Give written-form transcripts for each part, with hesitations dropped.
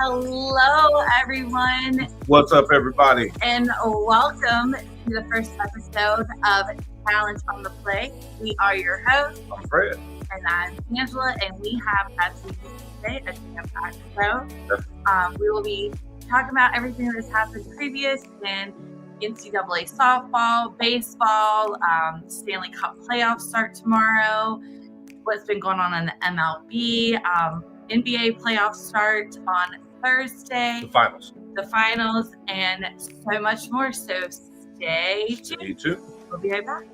Hello, everyone. What's up, everybody? And welcome to the first episode of Challenge on the Play. We are your hosts. I'm Fred. And I'm Angela, and we have, as we do today, a jam-packed show. We will be talking about everything that has happened previous in NCAA softball, baseball, Stanley Cup playoffs start tomorrow, what's been going on in the MLB, NBA playoffs start on Thursday. The finals, and so much more. So stay tuned. Me too. We'll be right back.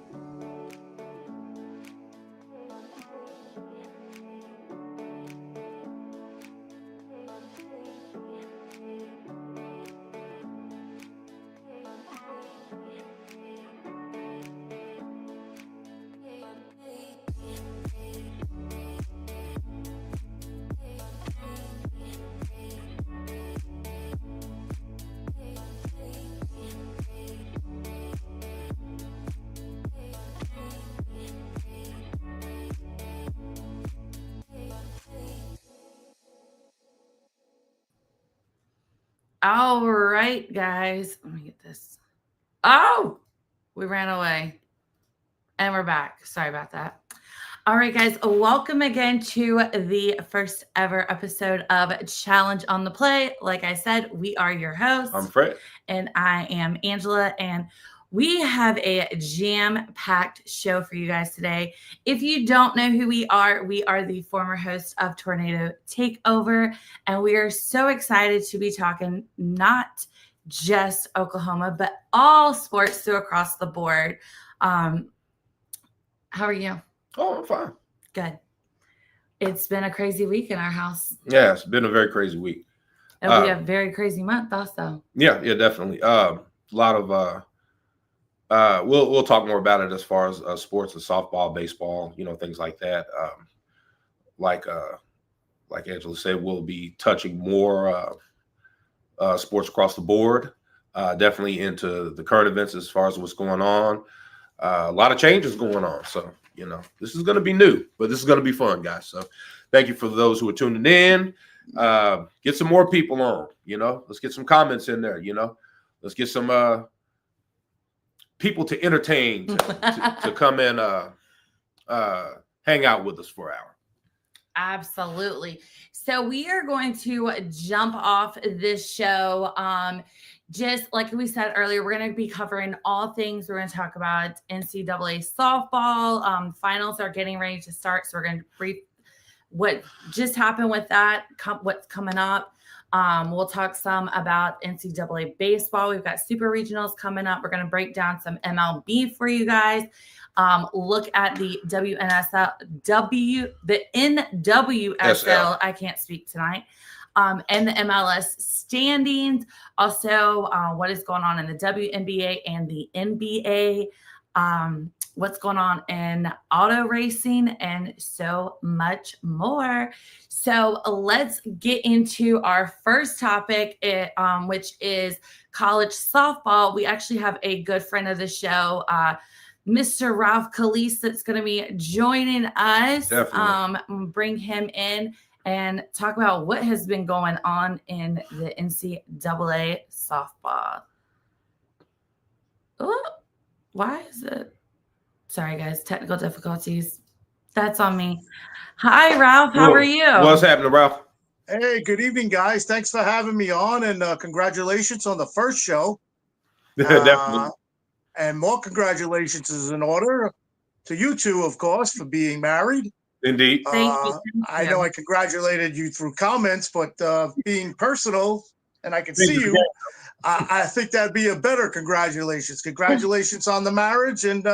All right, guys. Let me get this. Oh, we ran away. And we're back. Sorry about that. All right, guys. Welcome again to the first ever episode of Challenge on the Play. Like I said, we are your hosts. I'm Fred. And I am Angela. And we have a jam-packed show for you guys today. If you don't know who we are the former host of Tornado Takeover, and we are so excited to be talking not just Oklahoma, but all sports through across the board. How are you? Oh, I'm fine. Good. It's been a crazy week in our house. Yeah, it's been a very crazy week. It'll be a very crazy month also. Yeah, definitely. A lot of we'll talk more about it as far as sports and softball, baseball, things like that. Like Angela said, we'll be touching more sports across the board. Definitely into the current events as far as what's going on. A lot of changes going on. So, this is going to be new, but this is going to be fun, guys. So thank you for those who are tuning in. Get some more people on, let's get some comments in there, let's get some people to entertain, to come and hang out with us for an hour. Absolutely. So we are going to jump off this show. Just like we said earlier, we're going to be covering all things. We're going to talk about NCAA softball. Finals are getting ready to start. So we're going to brief what just happened with that, what's coming up. We'll talk some about NCAA baseball. We've got super regionals coming up. We're going to break down some MLB for you guys. Look at the NWSL. I can't speak tonight. And the MLS standings. Also, what is going on in the WNBA and the NBA. What's going on in auto racing, and so much more. So let's get into our first topic, which is college softball. We actually have a good friend of the show, Mr. Ralph Calise, that's going to be joining us. Definitely. Bring him in and talk about what has been going on in the NCAA softball. Oh, why is it? Sorry, guys. Technical difficulties. That's on me. Hi, Ralph. How are you? What's happening, Ralph? Hey, good evening, guys. Thanks for having me on, and congratulations on the first show. Definitely. And more congratulations is in order to you two, of course, for being married. Indeed. Thank you. I know I congratulated you through comments, but being personal, and I can see you, I think that'd be a better congratulations. Congratulations on the marriage, and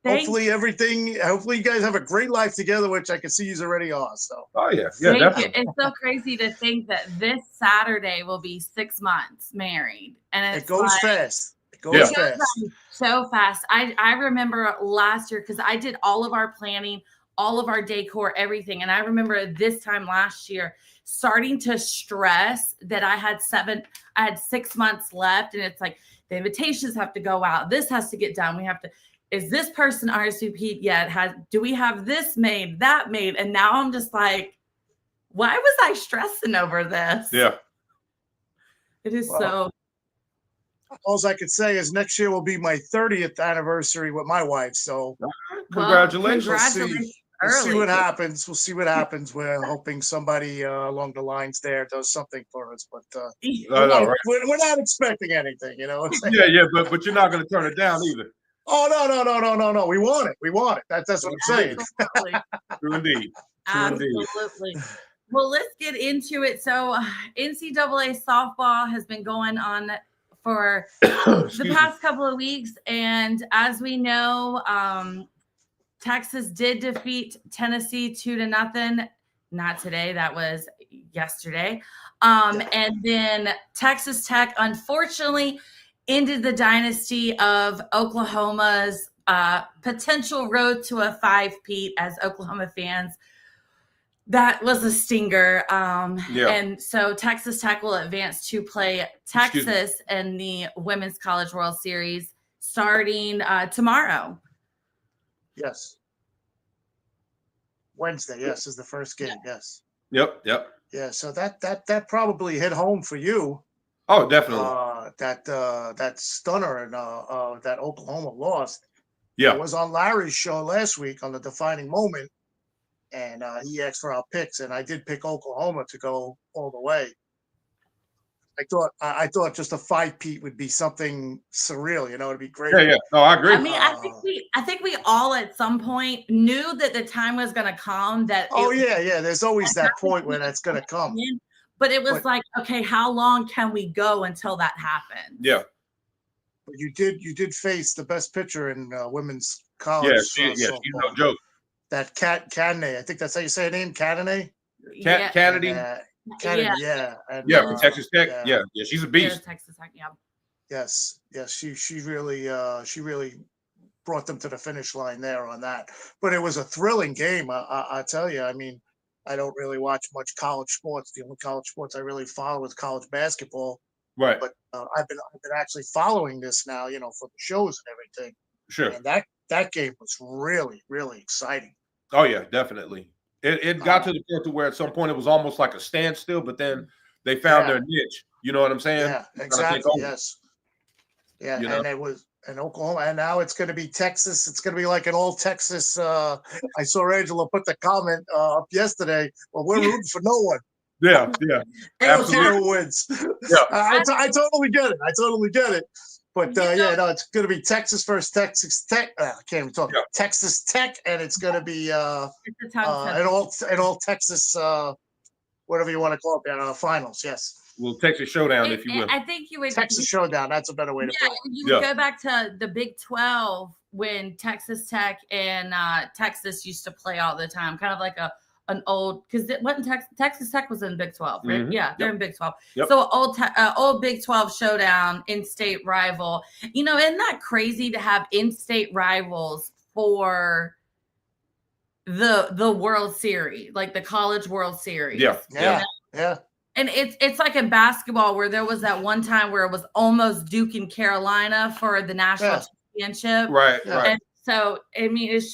hopefully you guys have a great life together, which I can see you already are. So. Oh yeah, definitely. It's so crazy to think that this Saturday will be 6 months married, and it goes fast. It goes fast. So fast. I remember last year, because I did all of our planning, all of our decor, everything, and I remember this time last year starting to stress that I had 6 months left, and it's like the invitations have to go out. This has to get done. We have to. Is this person RSVP'd yet? Do we have this made, that made? And now I'm just like, why was I stressing over this? Yeah. It is so. All I could say is next year will be my 30th anniversary with my wife. So congratulations. We'll see what happens. We'll see what happens. We're hoping somebody along the lines there does something for us, but we're not expecting anything, you know. Yeah, but you're not going to turn it down either. Oh no. We want it. That's what I'm saying. True indeed. Absolutely. Well, let's get into it. So NCAA softball has been going on for the past couple of weeks. And as we know, Texas did defeat Tennessee 2-0. Not today. That was yesterday. And then Texas Tech, unfortunately, ended the dynasty of Oklahoma's potential road to a 5-peat as Oklahoma fans. That was a stinger. And so Texas Tech will advance to play Texas in the Women's College World Series starting tomorrow. Yes. Wednesday, yes, is the first game. Yes. Yep. Yeah, so that probably hit home for you. Oh, definitely. That stunner and that Oklahoma lost. Yeah. I was on Larry's show last week on the Defining Moment, and he asked for our picks, and I did pick Oklahoma to go all the way. I thought just a 5-peat would be something surreal, you know, it'd be great. Yeah. No, I agree. I mean, I think we all at some point knew that the time was going to come. There's always that point when that's going to come. But it was like, okay, how long can we go until that happens? Yeah. But you did face the best pitcher in women's college. She's no joke. That Kennedy, I think that's how you say her name, Kennedy. Kennedy. Kennedy, yeah. From Texas Tech. Yeah, she's a beast. Texas Tech, yeah. Yes, she really brought them to the finish line there on that. But it was a thrilling game, I tell you. I mean, I don't really watch much college sports. The only college sports I really follow is college basketball. Right. But I've been actually following this now, you know, for the shows and everything. Sure. And that game was really, really exciting. Oh yeah, definitely. It got to the point to where at some point it was almost like a standstill, but then they found their niche. You know what I'm saying? Yeah, exactly. Yes. Yeah, you know? And it was in Oklahoma, and now it's going to be Texas. It's going to be like an all Texas. I saw Angela put the comment up yesterday. Well, we're rooting for no one. Yeah. Absolutely. Who wins? Yeah. I totally get it. But it's going to be Texas versus Texas Tech. I can't even talk. Yeah. Texas Tech, and it's going to be an all Texas, whatever you want to call it, finals. Yes. Well, Texas Showdown, if you will. I think you would Texas Showdown. That's a better way to put it. You would go back to the Big 12 when Texas Tech and Texas used to play all the time, kind of like an old, because it wasn't Texas Tech was in Big 12, right? Mm-hmm. Yeah, they're in Big 12. Yep. So old Big 12 showdown, in-state rival. You know, isn't that crazy to have in-state rivals for the World Series, like the College World Series? Yeah. And it's like in basketball where there was that one time where it was almost Duke and Carolina for the national championship. Right. And so, I mean, it's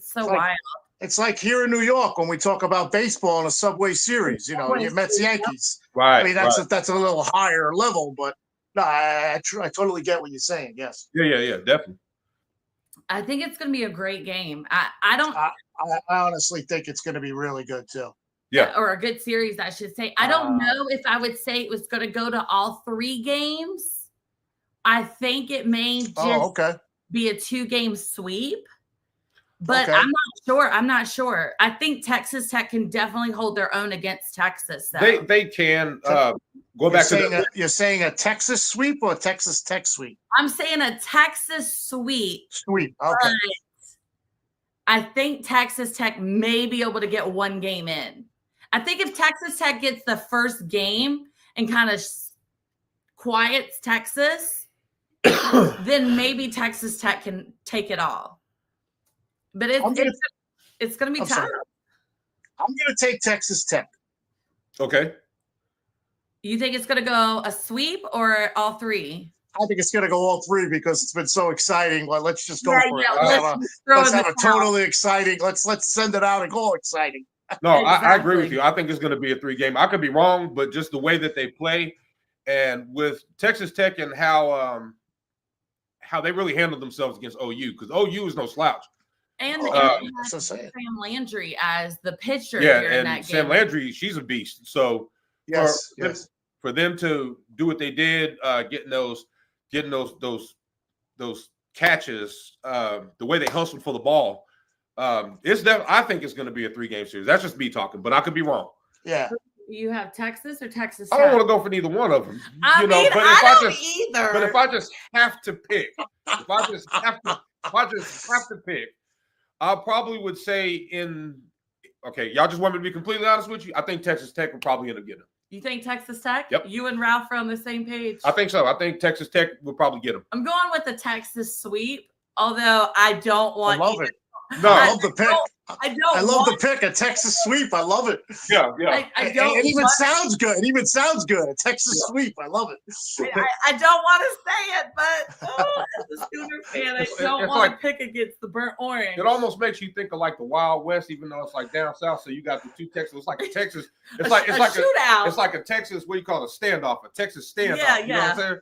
so wild. It's like here in New York when we talk about baseball in a Subway Series, you know, Mets Yankees. Right. I mean, that's a little higher level, but no, I totally get what you're saying. Yes. Yeah, definitely. I think it's going to be a great game. I honestly think it's going to be really good too. Yeah. Or a good series, I should say. I don't know if I would say it was going to go to all 3 games. I think it may just be a 2-game sweep. But I'm not sure. I think Texas Tech can definitely hold their own against Texas. Though. They can go back to you're saying a Texas sweep or a Texas Tech sweep? I'm saying a Texas sweep. Okay. I think Texas Tech may be able to get 1 game in. I think if Texas Tech gets the first game and kind of quiets Texas, then maybe Texas Tech can take it all. But it's going to be tough. I'm going to take Texas Tech. Okay. You think it's going to go a sweep or all 3? I think it's going to go all 3 because it's been so exciting. Well, let's just go for it. Let's have a totally exciting. Let's send it out and go exciting. No, exactly. I agree with you. I think it's going to be a 3-game. I could be wrong, but just the way that they play, And with Texas Tech and how they really handled themselves against OU, because OU is no slouch. And Sam Landry as the pitcher. Yeah, during and that Sam game. Landry, she's a beast. So for them to do what they did, getting those catches, the way they hustled for the ball, I think it's going to be a 3-game series. That's just me talking, but I could be wrong. Yeah. You have Texas or Texas Tech? I don't want to go for neither one of them. I mean, but if I just have to pick, I probably would say y'all just want me to be completely honest with you? I think Texas Tech will probably end up getting them. You think Texas Tech? Yep. You and Ralph are on the same page? I think so. I think Texas Tech will probably get them. I'm going with the Texas sweep, although I don't want. I love it. No, I love the pick. I love the pick. A Texas sweep. I love it. Yeah. I don't. It even sounds good. A Texas sweep. I love it. I don't want to say it, but as a Sooner fan, I don't want to pick against the burnt orange. It almost makes you think of like the Wild West, even though it's like down south. So you got the two Texas. It's like a Texas. It's like shootout. It's like a Texas. What do you call it? A standoff. A Texas standoff. Yeah. You know what I'm saying?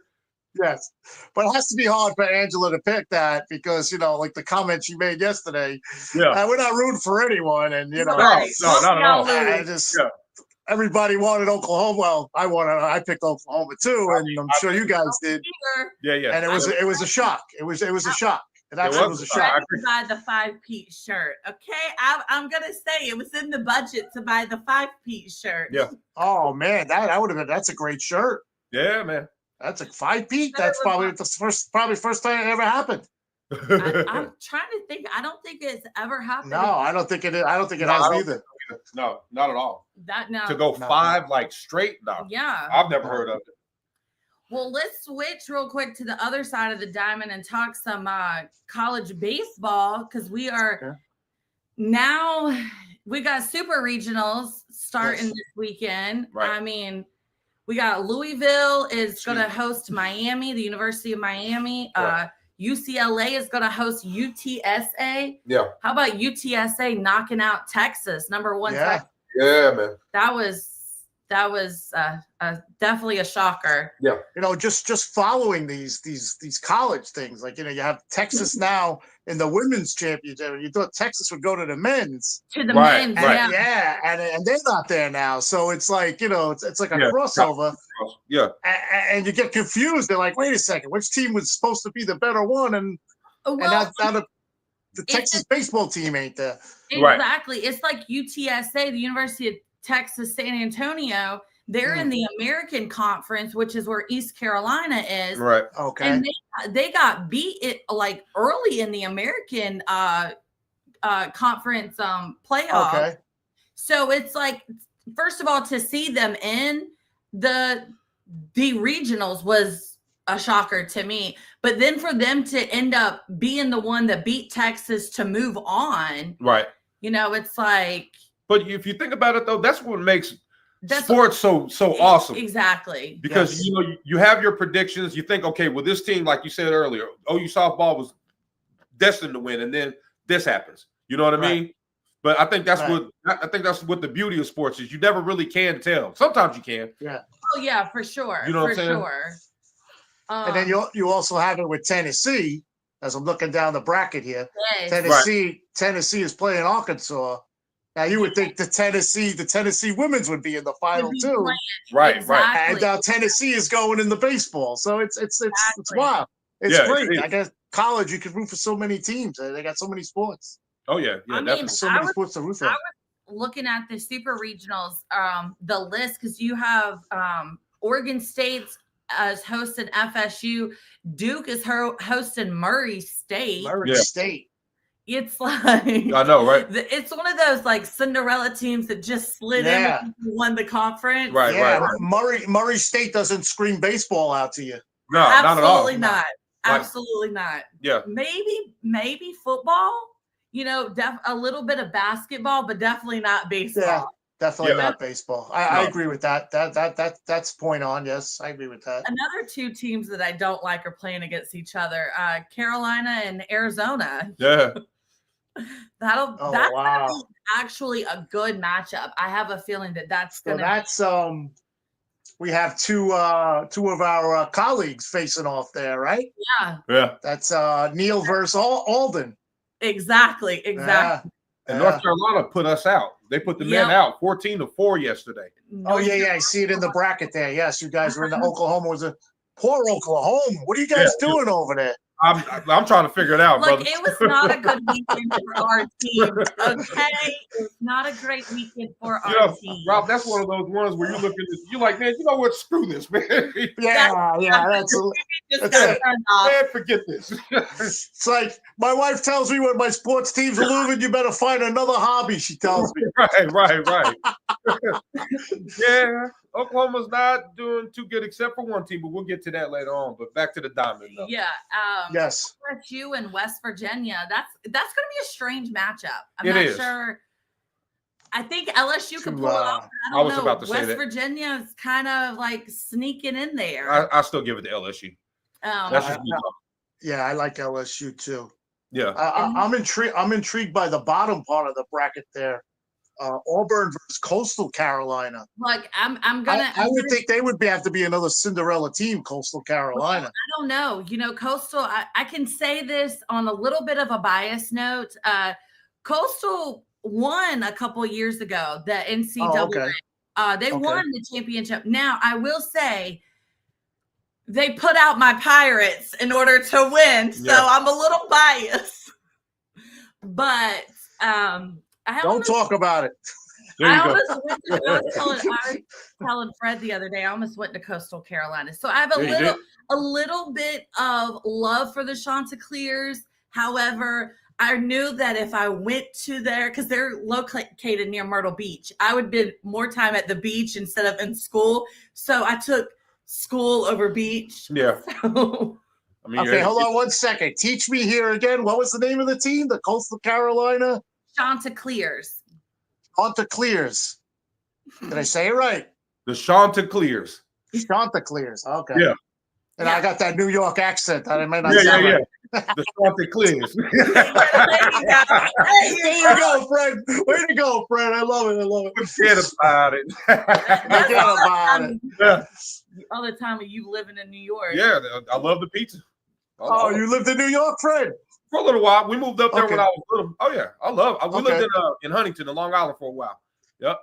Yes, but it has to be hard for Angela to pick that because like the comment she made yesterday. Yeah, we're not rooting for anyone, and no, not at all. Everybody wanted Oklahoma. Well, I picked Oklahoma too, and I'm sure you guys did. Yeah. And it was a shock. It was a shock. It actually was a shock. To buy the 5-piece shirt. Okay, I'm gonna say it was in the budget to buy the 5-piece shirt. Yeah. Oh man, that would have been. That's a great shirt. Yeah, man. That's a 5-piece. That's probably the first time it ever happened. I'm trying to think. I don't think it's ever happened. No, I don't think it is. I don't think it has either. No, not at all. To go 5 like straight? No. Yeah. I've never heard of it. Well, let's switch real quick to the other side of the diamond and talk some college baseball because we are now we got super regionals starting this weekend. Right. I mean, we got Louisville is going to host Miami, the University of Miami. Right. UCLA is going to host UTSA. Yeah. How about UTSA knocking out Texas, number 1? Yeah. Texas? Yeah, man. That was definitely a shocker. Yeah. Just following these college things, like you have Texas now in the women's championship. You thought Texas would go to the men's. Men's, and, yeah, and they're not there now. So it's like it's like a crossover. Yeah. And you get confused. They're like, wait a second, which team was supposed to be the better one? And now the Texas baseball team ain't there. Exactly. It's like UTSA, the University of Texas San Antonio. They're in the American Conference, which is where East Carolina is. Right. Okay. And they got beat like early in the American conference playoff. Okay. So it's like, first of all, to see them in the regionals was a shocker to me. But then for them to end up being the one that beat Texas to move on, right? It's like. But if you think about it, though, that's what makes sports so awesome. Exactly. Because you have your predictions. You think, okay, well, this team, like you said earlier, OU softball was destined to win, and then this happens. You know what I mean? But I think that's what the beauty of sports is. You never really can tell. Sometimes you can. Yeah. Oh yeah, for sure. You know what I'm saying? Sure. And then you also have it with Tennessee. As I'm looking down the bracket here, yes. Tennessee is playing Arkansas. Now you would think the Tennessee women's would be in the final too, right? Exactly. Right. And now Tennessee is going in the baseball, so it's wild. It's great. I guess college you can root for so many teams. They got so many sports. Oh yeah, definitely. So many sports to root for. I was looking at the super regionals, the list because you have Oregon State's as hosting FSU, Duke is hosting Murray State. Murray State. It's like I know, right? It's one of those like Cinderella teams that just slid in and won the conference. Right, right. Murray State doesn't scream baseball out to you. No, not at all. Absolutely not. Absolutely not. Yeah. Maybe football. A little bit of basketball, but definitely not baseball. Yeah, definitely not baseball. I agree with that. That's point on. Yes, I agree with that. Another two teams that I don't like are playing against each other: Carolina and Arizona. Yeah. That's gonna be actually a good matchup. I have a feeling that's gonna. So we have two of our colleagues facing off there, right? Yeah. That's Neil versus Alden. Exactly. Yeah. And North Carolina put us out. They put the men out 14-4 yesterday. Oh, yeah. I see it in the bracket there. Yes, you guys were in the Oklahoma. Was a poor Oklahoma. What are you guys doing over there? I'm trying to figure it out, Look, brother. it was not a good weekend for our team. Okay, it was not a great weekend for our team. Rob, that's one of those ones where you look at this, you're like, man, you know what? Screw this, man. That's it. Man, forget this. It's like my wife tells me when my sports teams are losing, you better find another hobby. She tells me. Right. Yeah, Oklahoma's not doing too good except for one team, but we'll get to that later on. But back to the Diamond. Though. Yeah. Yes. LSU and West Virginia. That's going to be a strange matchup. I'm not sure. I think LSU can pull it off. I was about to say that West Virginia is kind of like sneaking in there. I still give it to LSU. That's just me. Yeah, I like LSU too. Yeah, I'm intrigued. I'm intrigued by the bottom part of the bracket there. Auburn versus Coastal Carolina. Like I would think they would have to be another Cinderella team, Coastal Carolina. Well, I don't know. You know, Coastal. I can say this on a little bit of a bias note. Coastal won a couple years ago the NCAA. They won the championship. Now I will say they put out my Pirates in order to win, so I'm a little biased. But don't talk about it. I was telling Fred the other day, I almost went to Coastal Carolina. So I have a little bit of love for the Chanticleers. However, I knew that if I went to there, because they're located near Myrtle Beach, I would be more time at the beach instead of in school. So I took school over beach. Yeah. So. Okay, hold on 1 second. Teach me here again. What was the name of the team? The Coastal Carolina? Chanticleers. Chanticleers. Did I say it right? The Chanticleers. Chanticleers. Okay. Yeah. And I got that New York accent that I might not sound right. The Chanticleers. There you go, Fred. Way to go, Fred. I love it. Forget about it. Forget about it. Yeah. All the time of you living in New York. Yeah, I love the pizza. You lived in New York, Fred? For a little while. We moved up there when I was little. Oh, yeah. We lived in Huntington, in Long Island for a while. Yep.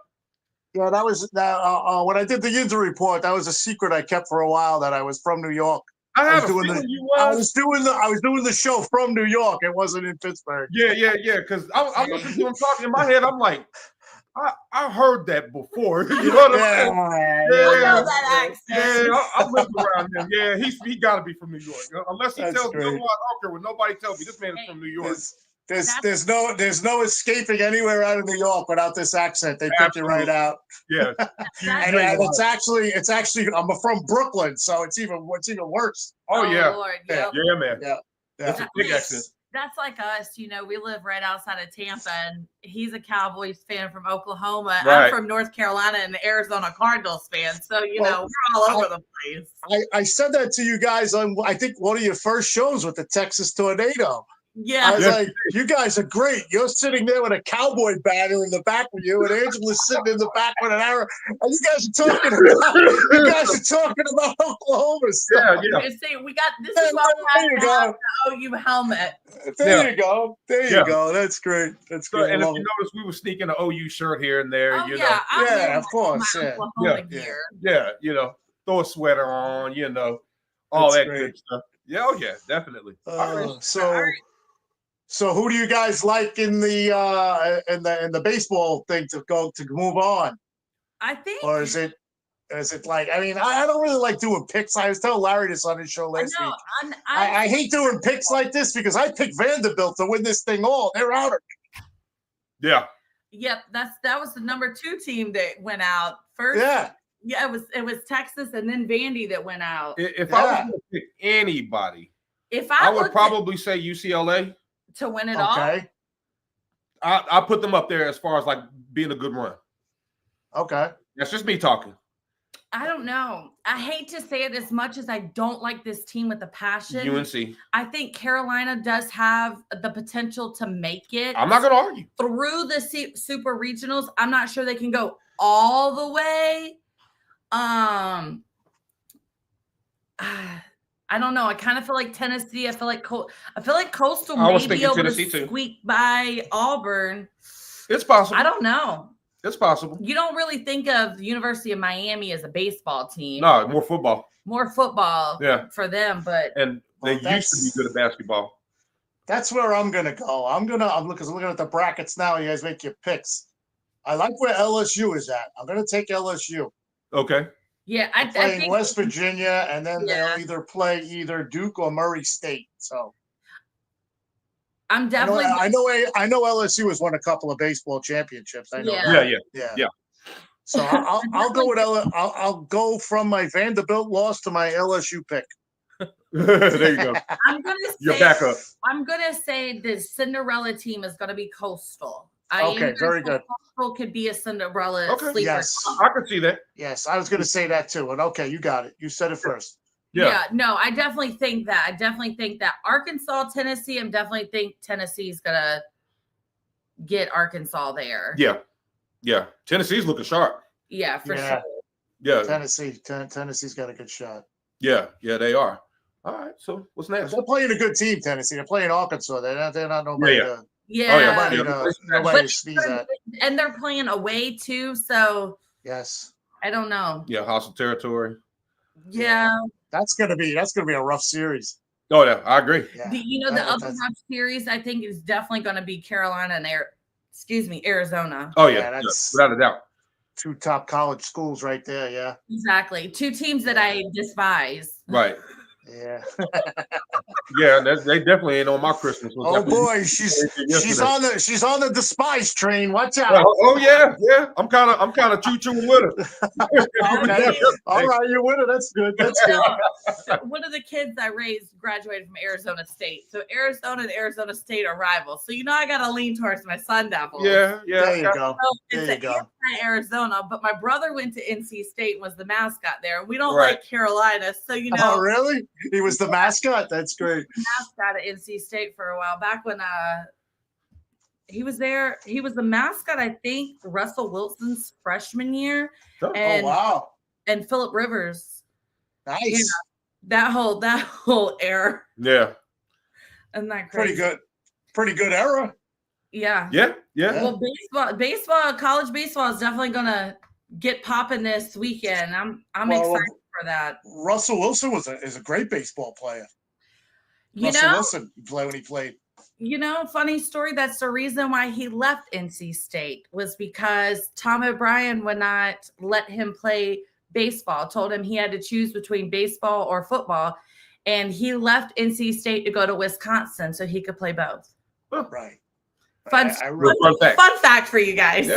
Yeah, that was when I did the injury report. That was a secret I kept for a while that I was from New York. I was doing the show from New York. It wasn't in Pittsburgh. Yeah. Because I listened to him talking in my head. I'm like, I heard that before. You know what I'm saying? I know that accent. Yeah, I lived around him. Yeah, he got to be from New York. Unless he tells me, I don't care what nobody tells me. This man is from New York. There's no escaping anywhere out of New York without this accent. They pick you right out. Yeah, and it's actually I'm from Brooklyn, so it's even worse. Oh yeah, Lord, yeah, man. Yeah. That's a big accent. That's like us, you know, we live right outside of Tampa, and he's a Cowboys fan from Oklahoma. Right. I'm from North Carolina and the Arizona Cardinals fan. So, you know, we're all over the place. I said that to you guys on, I think, one of your first shows with the Texas Tornado. Yeah. I was like, you guys are great. You're sitting there with a cowboy banner in the back with you, and Angela's sitting in the back with an arrow. And you guys are talking about Oklahoma stuff. Yeah. See, we got this is why we have the OU helmet. There you go. That's great. That's great. And if you notice, we were sneaking an OU shirt here and there. Oh, you know. Yeah, of course. Yeah. You know, throw a sweater on. You know, all that good stuff. Yeah. Oh yeah, definitely. So who do you guys like in the baseball thing to move on? I think, or is it like, I mean, I don't really like doing picks. I was telling Larry this on his show last week. I hate doing picks like this because I picked Vanderbilt to win this thing all. They're out. Yeah. Yep, that was the number 2 team that went out first. Yeah. Yeah, it was Texas and then Vandy that went out. If I was going to pick anybody, I would probably say UCLA. To win it all? Okay. I put them up there as far as like being a good run. Okay. That's just me talking. I don't know. I hate to say it as much as I don't like this team with a passion. UNC. I think Carolina does have the potential to make it. I'm not going to argue. Through the super regionals, I'm not sure they can go all the way. I don't know. I kind of feel like Tennessee. I feel like Coastal I was may be thinking able Tennessee to too. squeak by Auburn. It's possible. I don't know. It's possible. You don't really think of the University of Miami as a baseball team. No, more football. More football for them, but they used to be good at basketball. That's where I'm gonna go. I'm looking at the brackets now. You guys make your picks. I like where LSU is at. I'm gonna take LSU. Okay. Yeah, I think West Virginia, and then they'll either play Duke or Murray State. So I'm definitely. I know LSU has won a couple of baseball championships. I know. Yeah. So I'll go with I'll go from my Vanderbilt loss to my LSU pick. There you go. Your backup. I'm gonna say the Cinderella team is gonna be Coastal. Okay, very good. Coastal could be a Cinderella sleeper. Yes, I could see that. Yes, I was gonna say that too. And okay, you got it. You said it first. Yeah, no, I definitely think that. Arkansas, Tennessee. I definitely think Tennessee's gonna get Arkansas there. Yeah. Tennessee's looking sharp. Yeah, for sure. Yeah. Tennessee's got a good shot. Yeah, they are. All right, so what's next? They're playing a good team, Tennessee. They're playing Arkansas. They're not nobody. Nobody to sneeze at. And they're playing away too, so yes. I don't know. Yeah, hostile territory. Yeah. That's gonna be a rough series. Oh yeah, I agree. Yeah. The other rough series I think is definitely gonna be Carolina and Arizona. Oh yeah, that's without a doubt. Two top college schools right there, yeah. Exactly. Two teams that I despise. Right. Yeah. They definitely ain't on my Christmas list. Oh boy, she's on the despise train. Watch out. Oh yeah. I'm kind of choo-chooing with her. All right, you're with her. That's good. One of the kids I raised graduated from Arizona State. So Arizona and Arizona State are rivals. So I gotta lean towards my Sun Devils. Yeah. There you go. There you go. Arizona, but my brother went to NC State and was the mascot there. We don't like Carolina, so Oh, really? He was the mascot? That's great. Mascot at NC State for a while back when he was there. He was the mascot, I think, Russell Wilson's freshman year. And, wow! And Phillip Rivers. Nice. That whole era. Yeah. Isn't that crazy? Pretty good era. Yeah. Well, baseball, college baseball is definitely gonna get popping this weekend. I'm excited for that. Russell Wilson is a great baseball player. Wilson when he played. Funny story. That's the reason why he left NC State was because Tom O'Brien would not let him play baseball. Told him he had to choose between baseball or football, and he left NC State to go to Wisconsin so he could play both. Right. Fun fact for you guys.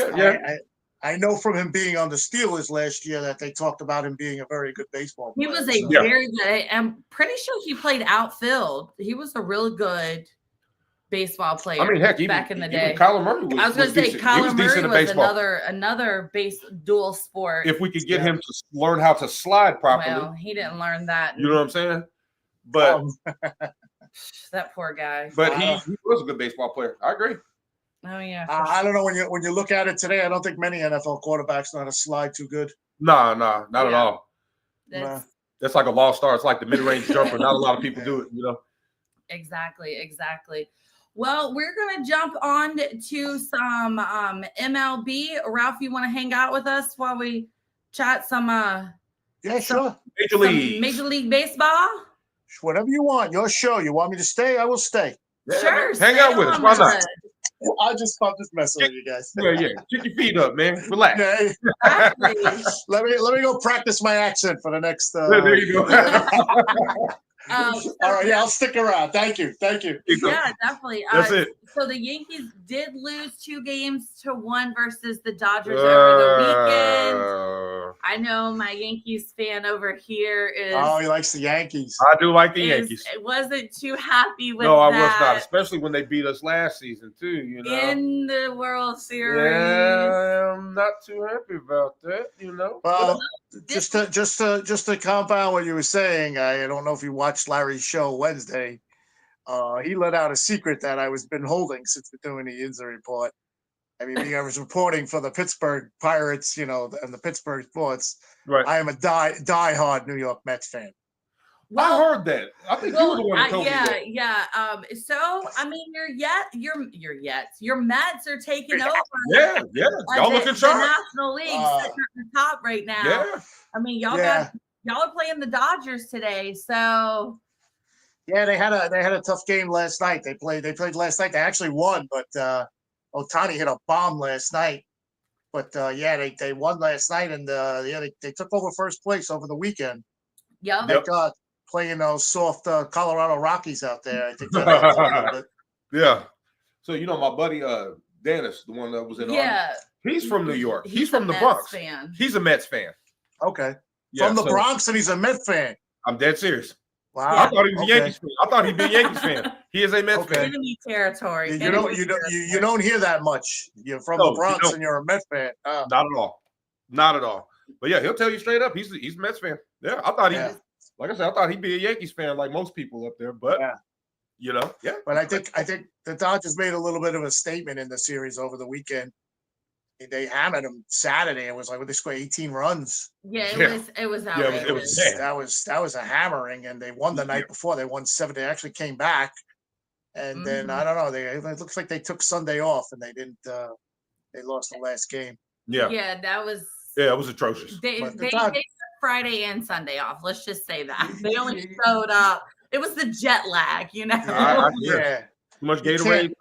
I know from him being on the Steelers last year that they talked about him being a very good baseball player. He was very good. I'm pretty sure he played outfield. He was a really good baseball player. I mean, heck, back in the day. Kyler Murray I was going to say Kyler Murray was another base dual sport. If we could get him to learn how to slide properly. Well, he didn't learn that. You know what I'm saying? But that poor guy. But he was a good baseball player. I agree. Oh yeah. I don't know when you look at it today. I don't think many NFL quarterbacks know how to slide too good. No, not at all. That's like a lost art. It's like the mid-range jumper. Not a lot of people do it. Exactly. Well, we're gonna jump on to some MLB. Ralph, you want to hang out with us while we chat some? Yeah, sure. Major League Baseball. Whatever you want. Your show. You want me to stay? I will stay. Yeah, sure. Hang out with us. Why not? I'm just messing with you guys. Yeah. Kick your feet up, man. Relax. Let me go practice my accent for the next. There you go. All right, I'll stick around. Thank you. Yeah, definitely. That's it. So the Yankees did lose 2-1 versus the Dodgers over the weekend. I know my Yankees fan over here is. Oh, he likes the Yankees. I do like the Yankees. It wasn't too happy with No, I that. was not, especially when they beat us last season too. In the World Series. Yeah, I'm not too happy about that. Well, just to compound what you were saying, I don't know if you watched Larry's show Wednesday. He let out a secret that I was been holding since we're doing the injury report. I mean, I was reporting for the Pittsburgh Pirates, and the Pittsburgh Sports. Right. I am a diehard New York Mets fan. I heard that. I think you were the one that told me that. Yeah. So I mean, your Mets are taking over. Yeah. Y'all looking sharp. The National League sitting at the top right now. Yeah. I mean, y'all are playing the Dodgers today, so. Yeah, they had a tough game last night. They played last night. They actually won, but Ohtani hit a bomb last night. But they won last night, and they took over first place over the weekend. Yeah. Thank God. Playing those soft Colorado Rockies out there. I think that helps a little bit. Yeah. So my buddy Dennis, the one that was in Army, he's from New York. He's from the Bronx. Fan. He's a Mets fan. Okay. From the Bronx, and he's a Mets fan. I'm dead serious. Wow. I thought he was a Yankees fan. I thought he'd be a Yankees fan. He is a Mets fan. Enemy territory. You don't hear that much. You're from the Bronx and you're a Mets fan. Not at all. Not at all. But yeah, he'll tell you straight up. He's a Mets fan. Yeah, I thought like I said, I thought he'd be a Yankees fan like most people up there. But But I think the Dodgers made a little bit of a statement in the series over the weekend. They hammered them Saturday. It was like, they scored 18 runs. Yeah, it was outrageous. That was a hammering, and they won the night before. They won 7. They actually came back, and then I don't know. It looks like they took Sunday off, and they didn't. They lost the last game. Yeah, that was. Yeah, it was atrocious. They took Friday and Sunday off. Let's just say that they only showed up. It was the jet lag, Yeah. Too much Gatorade.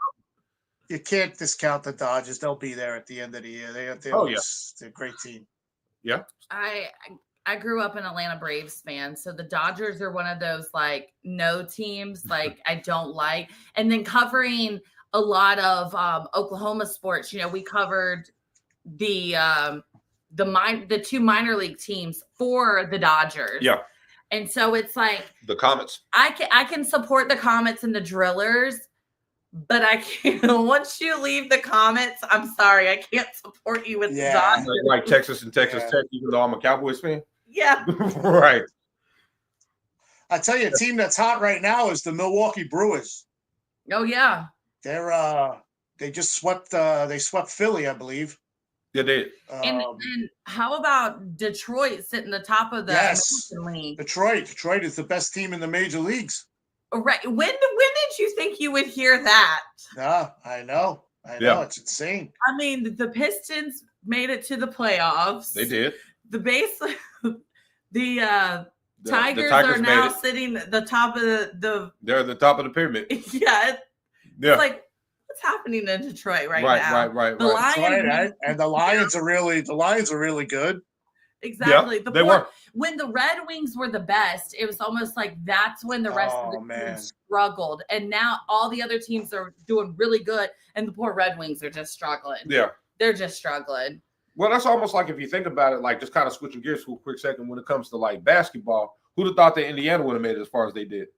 You can't discount the Dodgers. They'll be there at the end of the year. They're a great team. Yeah. I grew up an Atlanta Braves fan, so the Dodgers are one of those no teams I don't like. And then covering a lot of Oklahoma sports, we covered the 2 minor league teams for the Dodgers. Yeah. And so it's the Comets. I can support the Comets and the Drillers, but I can't. Once you leave the Comets, I'm sorry, I can't support you with the Dodgers. Like Texas and Texas Tech, even though I'm a Cowboys fan. Yeah. Right. I tell you, a team that's hot right now is the Milwaukee Brewers. Oh yeah. They just swept Philly, I believe. Yeah, they. And how about Detroit sitting the top of the American League? Detroit is the best team in the major leagues. Right. When did you think you would hear that? I know. It's insane. I mean, the Pistons made it to the playoffs. They did. The Tigers are now sitting at the top of the. They're at the top of the pyramid. Yeah. It's like, what's happening in Detroit right now? Right. The Lions, and the Lions are really good. Exactly. Yeah, they were. When the Red Wings were the best, it was almost like that's when the rest of the teams struggled. And now all the other teams are doing really good, and the poor Red Wings are just struggling. Yeah. They're just struggling. Well, that's almost like if you think about it, just kind of switching gears for a quick second when it comes to basketball, who'd have thought that Indiana would have made it as far as they did?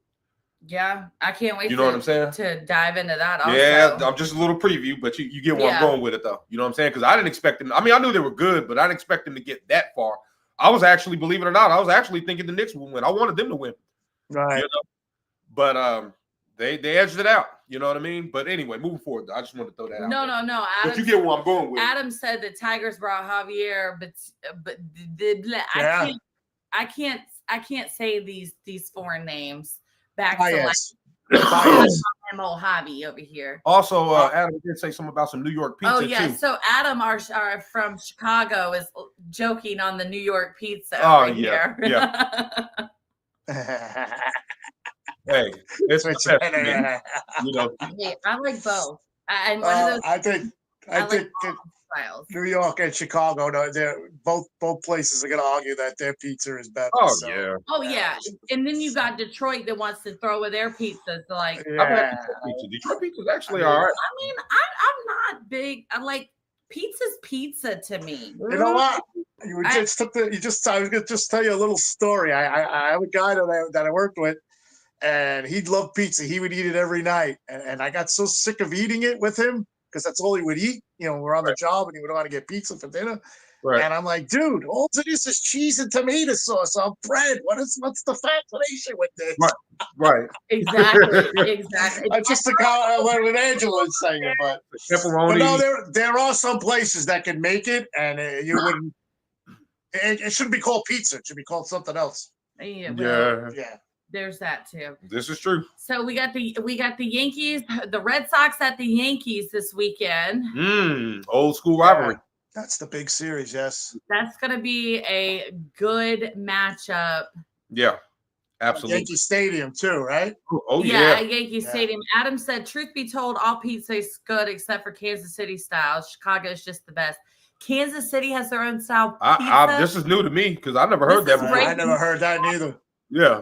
Yeah, I can't wait. You know what I'm saying? To dive into that. Also. Yeah, I'm just a little preview, but you get where I'm going with it, though. You know what I'm saying? Because I didn't expect them. I mean, I knew they were good, but I didn't expect them to get that far. I was actually, believe it or not, thinking the Knicks would win. I wanted them to win. Right. But they edged it out. You know what I mean? But anyway, moving forward, I just wanted to throw that out. No. Adam, but you get where I'm going with. Adam said the Tigers brought Javier, but I can't say these foreign names back to Mojave over here. Also, Adam did say something about some New York pizza. Oh yeah, too. So Adam, our from Chicago, is joking on the New York pizza. Here. Yeah. Hey, it's Hey, I like both. I'm one of those. I think styles. New York and Chicago, they're both places are going to argue that their pizza is better. Oh yeah, and then you got Detroit that wants to throw with their pizzas. Detroit pizza is actually all right. I mean, I'm not big. I'm like pizza's pizza to me. You know what? I was going to just tell you a little story. I have a guy that I worked with, and he loved pizza. He would eat it every night, and I got so sick of eating it with him. Because that's all he would eat. We're on the job and he would want to get pizza for dinner. Right. And I'm like, dude, all it is cheese and tomato sauce on bread. What's the fascination with this? Right. Exactly. Just to what Angela is saying, but pepperoni. no, there are some places that can make it, and you wouldn't. It shouldn't be called pizza. It should be called something else. Yeah. There's that too. This is true. So we got the Yankees, the Red Sox at the Yankees this weekend. Old school rivalry. That's the big series, yes. That's gonna be a good matchup. Yeah, absolutely. Yankee Stadium too, right? Oh yeah. At Yankee Stadium. Adam said, "Truth be told, all pizza is good except for Kansas City style. Chicago is just the best." Kansas City has their own style pizza. This is new to me because I never heard that before. I never heard that neither. Yeah.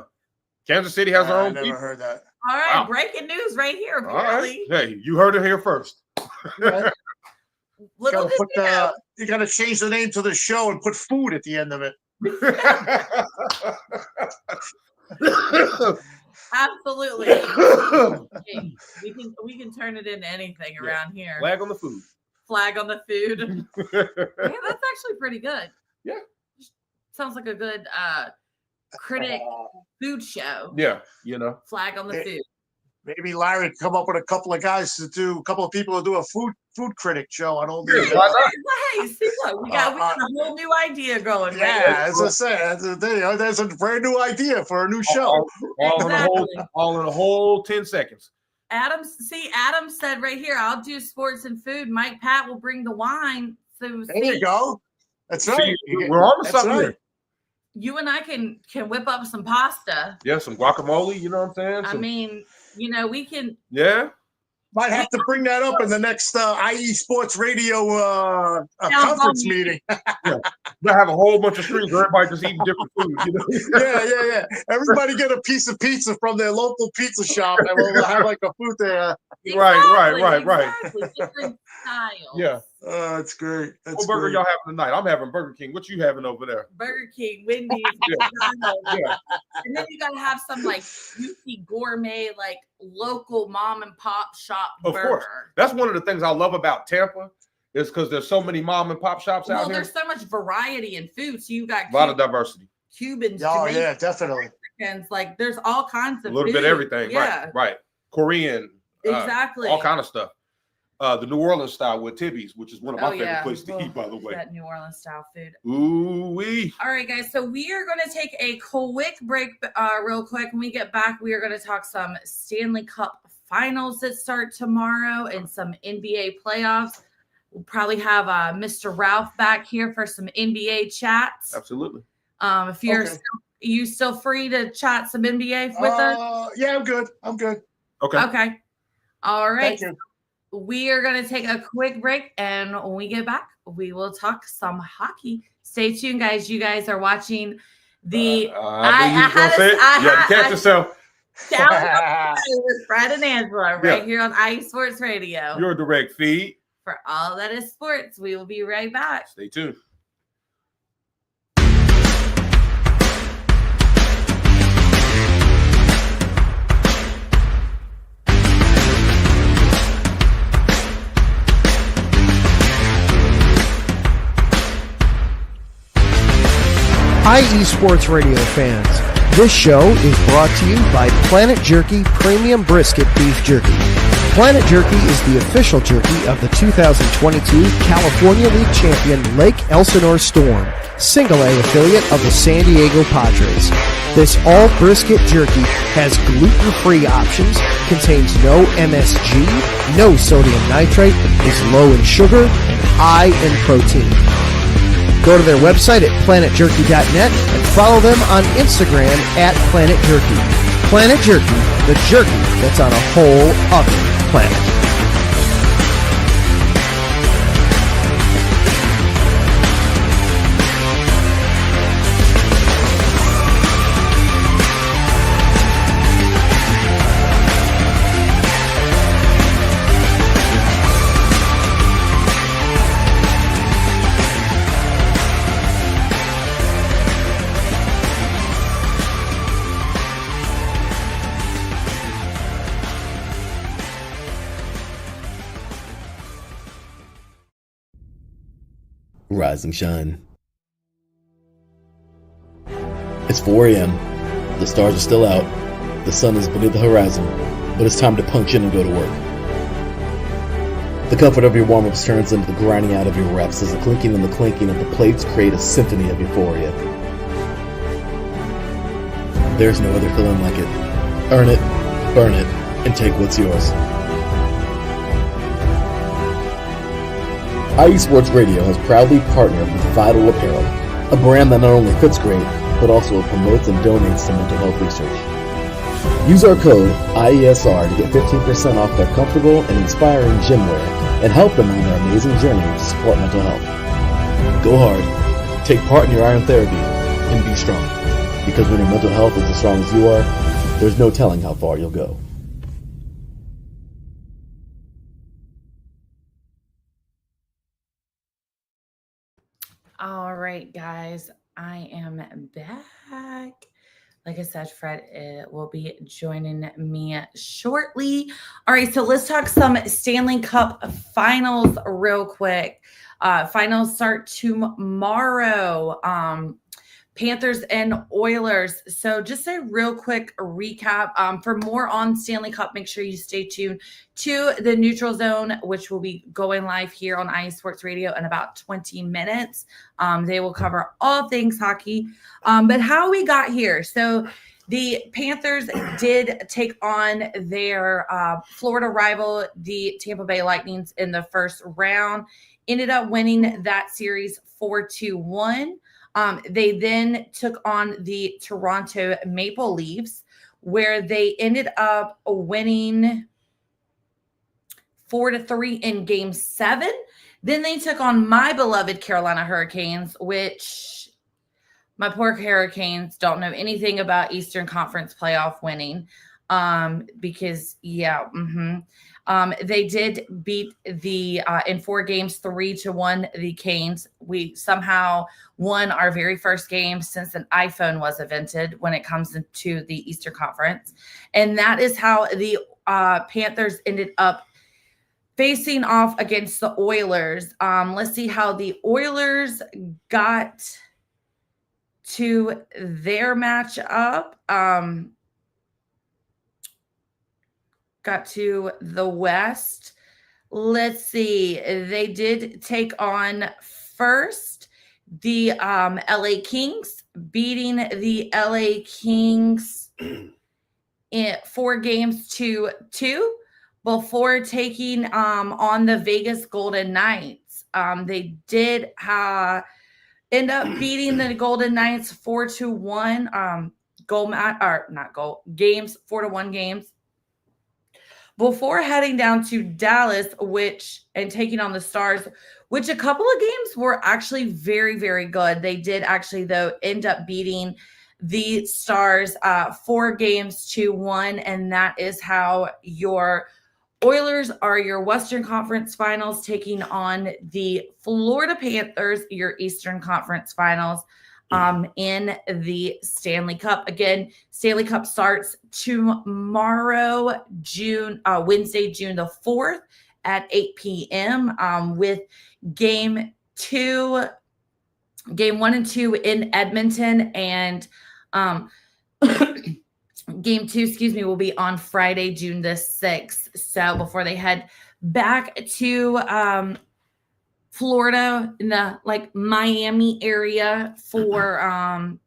Kansas City has their own pizza. I never heard that. All right, breaking news right here, apparently. Right. Hey, you heard it here first. You got to change the name to the show and put food at the end of it. Absolutely. We can turn it into anything around here. Flag on the food. Flag on the food. Yeah, that's actually pretty good. Yeah. Sounds like a good critic food show. Yeah, Flag on the food. Maybe Larry could come up with a couple of people to do a food critic show on all the. Hey, see what we got a whole new idea going. Yeah, as I said, there's a brand new idea for a new show. All in a whole 10 seconds. Adam said right here, I'll do sports and food. Mike Pat will bring the wine. So there you go. That's right. See, we're on to something here. You and I can whip up some pasta. Yeah, some guacamole. You know what I'm saying? We can. Yeah. Might have to bring that up in the next IE Sports Radio conference meeting. We'll have a whole bunch of screens where everybody just eating different food. Yeah. Everybody get a piece of pizza from their local pizza shop, and we'll have like a food there. Right. Exactly. Different styles. Yeah. That's great. What burger y'all having tonight? I'm having Burger King. What you having over there? Burger King, Wendy's, yeah. And then you gotta have some like juicy gourmet, like local mom and pop shop burger. Of course. That's one of the things I love about Tampa is because there's so many mom and pop shops out here. Well, there's so much variety in food. So you got a lot of diversity. Cubans. Oh, yeah, definitely. Mexicans, like there's all kinds of a little food. bit of everything. Yeah. Right. Korean. Exactly. All kind of stuff. The New Orleans style with Tibby's, which is one of my favorite places to eat, by the way. That New Orleans style food. Ooh-wee. All right, guys. So we are going to take a quick break real quick. When we get back, we are going to talk some Stanley Cup finals that start tomorrow and some NBA playoffs. We'll probably have Mr. Ralph back here for some NBA chats. Absolutely. If you're still free to chat some NBA with us? Yeah, I'm good. Okay. All right. Thank you. We are going to take a quick break, and when we get back, we will talk some hockey. Stay tuned, guys. You guys are watching the catch yourself. With Fred and Angela right here on IE Sports Radio. Your direct feed. For all that is sports. We will be right back. Stay tuned. IE Sports Radio fans, this show is brought to you by Planet Jerky Premium Brisket Beef Jerky. Planet Jerky is the official jerky of the 2022 California League champion Lake Elsinore Storm, single A affiliate of the San Diego Padres. This all brisket jerky has gluten-free options, contains no MSG, no sodium nitrate, is low in sugar, and high in protein. Go to their website at planetjerky.net and follow them on Instagram at Planet Jerky. Planet Jerky, the jerky that's on a whole other planet. rise and shine. It's 4 a.m. The stars are still out. The sun is beneath the horizon, but it's time to punch in and go to work. The comfort of your warm-ups turns into the grinding out of your reps as the clinking and the clinking of the plates create a symphony of euphoria. There's no other feeling like it. Earn it, burn it, and take what's yours. IE Sports Radio has proudly partnered with Vital Apparel, a brand that not only fits great, but also promotes and donates to mental health research. Use our code IESR to get 15% off their comfortable and inspiring gym wear and help them on their amazing journey to support mental health. Go hard, take part in your iron therapy, and be strong. Because when your mental health is as strong as you are, there's no telling how far you'll go. All right, guys, I am back. Like I said, Fred will be joining me shortly. All right, so let's talk some Stanley Cup finals real quick. Finals start tomorrow. Panthers and Oilers. So just a real quick recap. For more on Stanley Cup, make sure you stay tuned to the Neutral Zone, which will be going live here on IE Sports Radio in about 20 minutes. They will cover all things hockey. But how we got here. So the Panthers did take on their Florida rival, the Tampa Bay Lightning, in the first round. Ended up winning that series 4-1. They then took on the Toronto Maple Leafs, where they ended up winning 4-3 in Game 7. Then they took on my beloved Carolina Hurricanes, which my poor Hurricanes don't know anything about Eastern Conference playoff winning. Because they did beat the in 4 games 3-1 the Canes. We somehow won our very first game since an iPhone was invented when it comes to the Eastern Conference, and that is how the Panthers ended up facing off against the Oilers. Let's see how the Oilers got to their matchup. Got to the West. Let's see. They did take on first the LA Kings, beating the LA Kings in 4-2 before taking on the Vegas Golden Knights. They did end up beating the Golden Knights 4-1 games, 4-1 games, before heading down to Dallas, and taking on the Stars, which a couple of games were actually very, very good. They did actually, though, end up beating the Stars 4-1, and that is how your Oilers are your Western Conference Finals, taking on the Florida Panthers, your Eastern Conference Finals. In the Stanley Cup. Again, Stanley Cup starts tomorrow, Wednesday, June the 4th at 8 p.m. With game 1 and 2 in Edmonton, and game 2, will be on Friday, June the 6th. So before they head back to Florida, in the Miami area for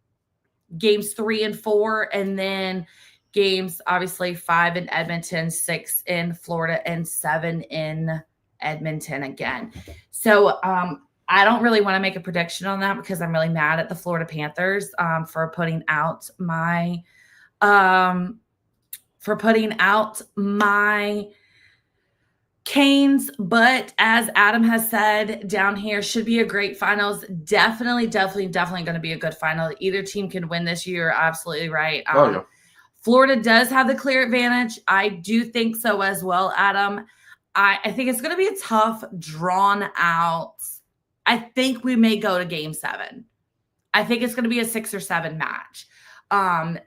games 3 and 4, and then games obviously 5 in Edmonton, 6 in Florida, and 7 in Edmonton again. So I don't really want to make a prediction on that because I'm really mad at the Florida Panthers for putting out my Canes, but as Adam has said down here, should be a great finals. Definitely going to be a good final. Either team can win this year. Absolutely right. Yeah. Florida does have the clear advantage. I do think so as well, Adam. I think it's going to be a tough, drawn out. I think we may go to Game 7. I think it's going to be a 6 or 7 match. And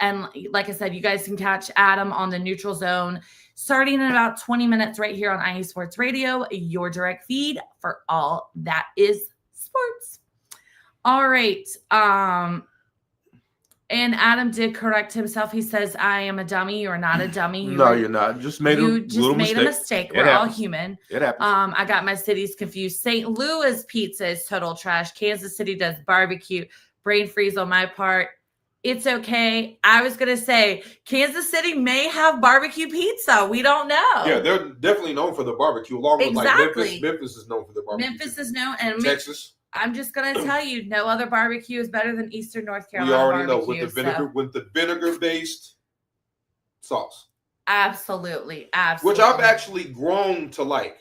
like I said, you guys can catch Adam on the Neutral Zone starting in about 20 minutes right here on IE Sports Radio, your direct feed for all that is Sports. All right. And Adam did correct himself. He says, I am a dummy. You are not a dummy. You're not. Just made a mistake. We're all human. It happens. I got my cities confused. St. Louis pizza is total trash. Kansas City does barbecue. Brain freeze on my part. It's okay. I was going to say Kansas City may have barbecue pizza. We don't know. Yeah, they're definitely known for the barbecue. Along with like Memphis is known for the barbecue. Memphis is known. And Texas. I'm just going to tell you, no other barbecue is better than Eastern North Carolina. We already know with the vinegar-based sauce. Absolutely. Which I've actually grown to like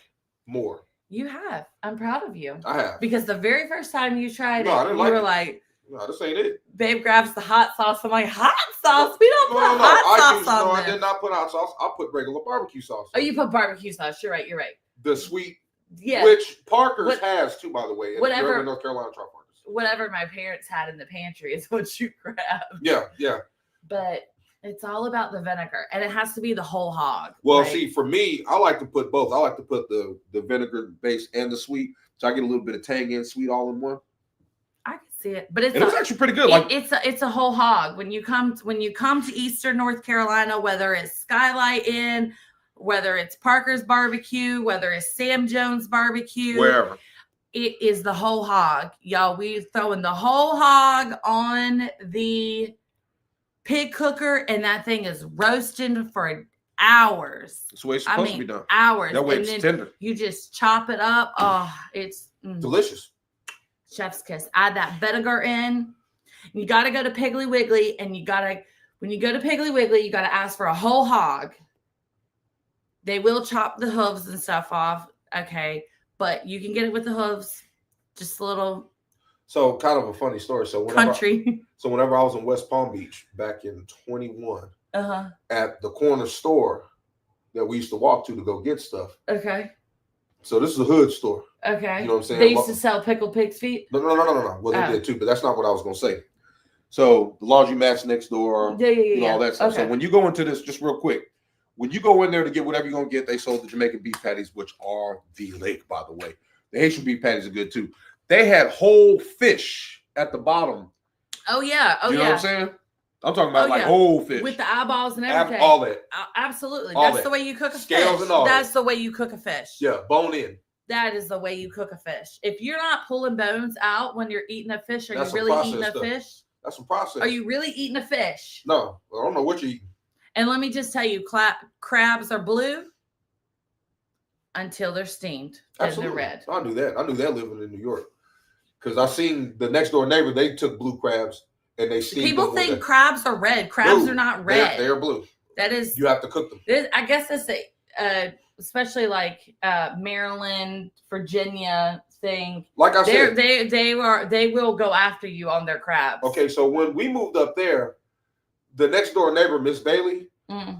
more. You have. I'm proud of you. I have. Because the very first time you tried you were like, no, this ain't it. Babe grabs the hot sauce. I'm like, hot sauce? We don't put hot sauce on this. I did not put hot sauce. I put regular barbecue sauce. Oh, you put barbecue sauce. You're right. The sweet. Yeah. Which Parker's has too, by the way. Whatever. North Carolina, try Parker's. Whatever my parents had in the pantry is what you grab. Yeah. But it's all about the vinegar, and it has to be the whole hog. Well, see, for me, I like to put both. I like to put the vinegar base and the sweet, so I get a little bit of tang and sweet all in one. I can see it, but it's actually pretty good. It's a whole hog. When you come to Eastern North Carolina, whether it's Skylight Inn, whether it's Parker's Barbecue, whether it's Sam Jones Barbecue, wherever, it is the whole hog, y'all. We throwing the whole hog on the pig cooker, and that thing is roasting for hours. That's the way it's supposed to be done. Hours. That way it's tender. You just chop it up. Oh, it's delicious. Chef's kiss. Add that vinegar in. You got to go to Piggly Wiggly, and when you go to Piggly Wiggly, you got to ask for a whole hog. They will chop the hooves and stuff off. Okay. But you can get it with the hooves. Just a little. So kind of a funny story. So whenever I was in West Palm Beach back in 21, at the corner store that we used to walk to go get stuff. Okay. So this is a hood store. Okay. You know what I'm saying? They used to sell pickled pig's feet? No. Well, they did too, but that's not what I was going to say. So the laundromat's next door. Yeah. All that stuff. Okay. So when you go into this, just real quick, when you go in there to get whatever you're going to get, they sold the Jamaican beef patties, which are the lake, by the way. The Haitian beef patties are good too. They had whole fish at the bottom. Oh, yeah. You know what I'm saying? I'm talking about whole fish. With the eyeballs and everything. All that. Absolutely. All That's that. The way you cook a Scales fish. And all That's that. the way you cook a fish. Yeah, bone in. That is the way you cook a fish. If you're not pulling bones out when you're eating a fish, are That's you really eating a fish? That's some process. Are you really eating a fish? No, I don't know what you're eating. And let me just tell you, crabs are blue until they're steamed and they're red. I knew that. I knew that living in New York. Because I seen the next door neighbor, they took blue crabs and they steamed them. People think crabs are red. Crabs are not red. They're blue. That is. You have to cook them. I guess that's especially like Maryland, Virginia thing. Like I said, they will go after you on their crabs. Okay, so when we moved up there, the next door neighbor, Miss Bailey,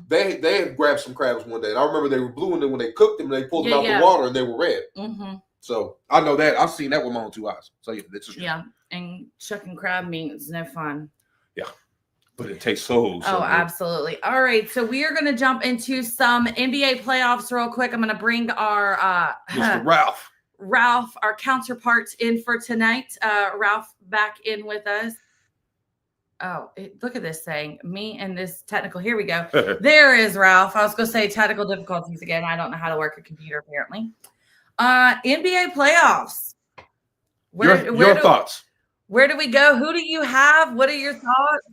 they had grabbed some crabs one day. And I remember they were blue, and then when they cooked them, they pulled them out the water and they were red. Mm-hmm. So I know that. I've seen that with my own two eyes. So yeah, this is true. Yeah, and chucking crab meat is no fun. Yeah, but it tastes so good. Absolutely. All right, so we are going to jump into some NBA playoffs real quick. I'm going to bring our Mr. Ralph, our counterpart, in for tonight. Ralph back in with us. Oh, look at this thing. Me and this technical. Here we go. There is Ralph. I was going to say technical difficulties again. I don't know how to work a computer, apparently. NBA playoffs. Your thoughts. Where do we go? Who do you have? What are your thoughts?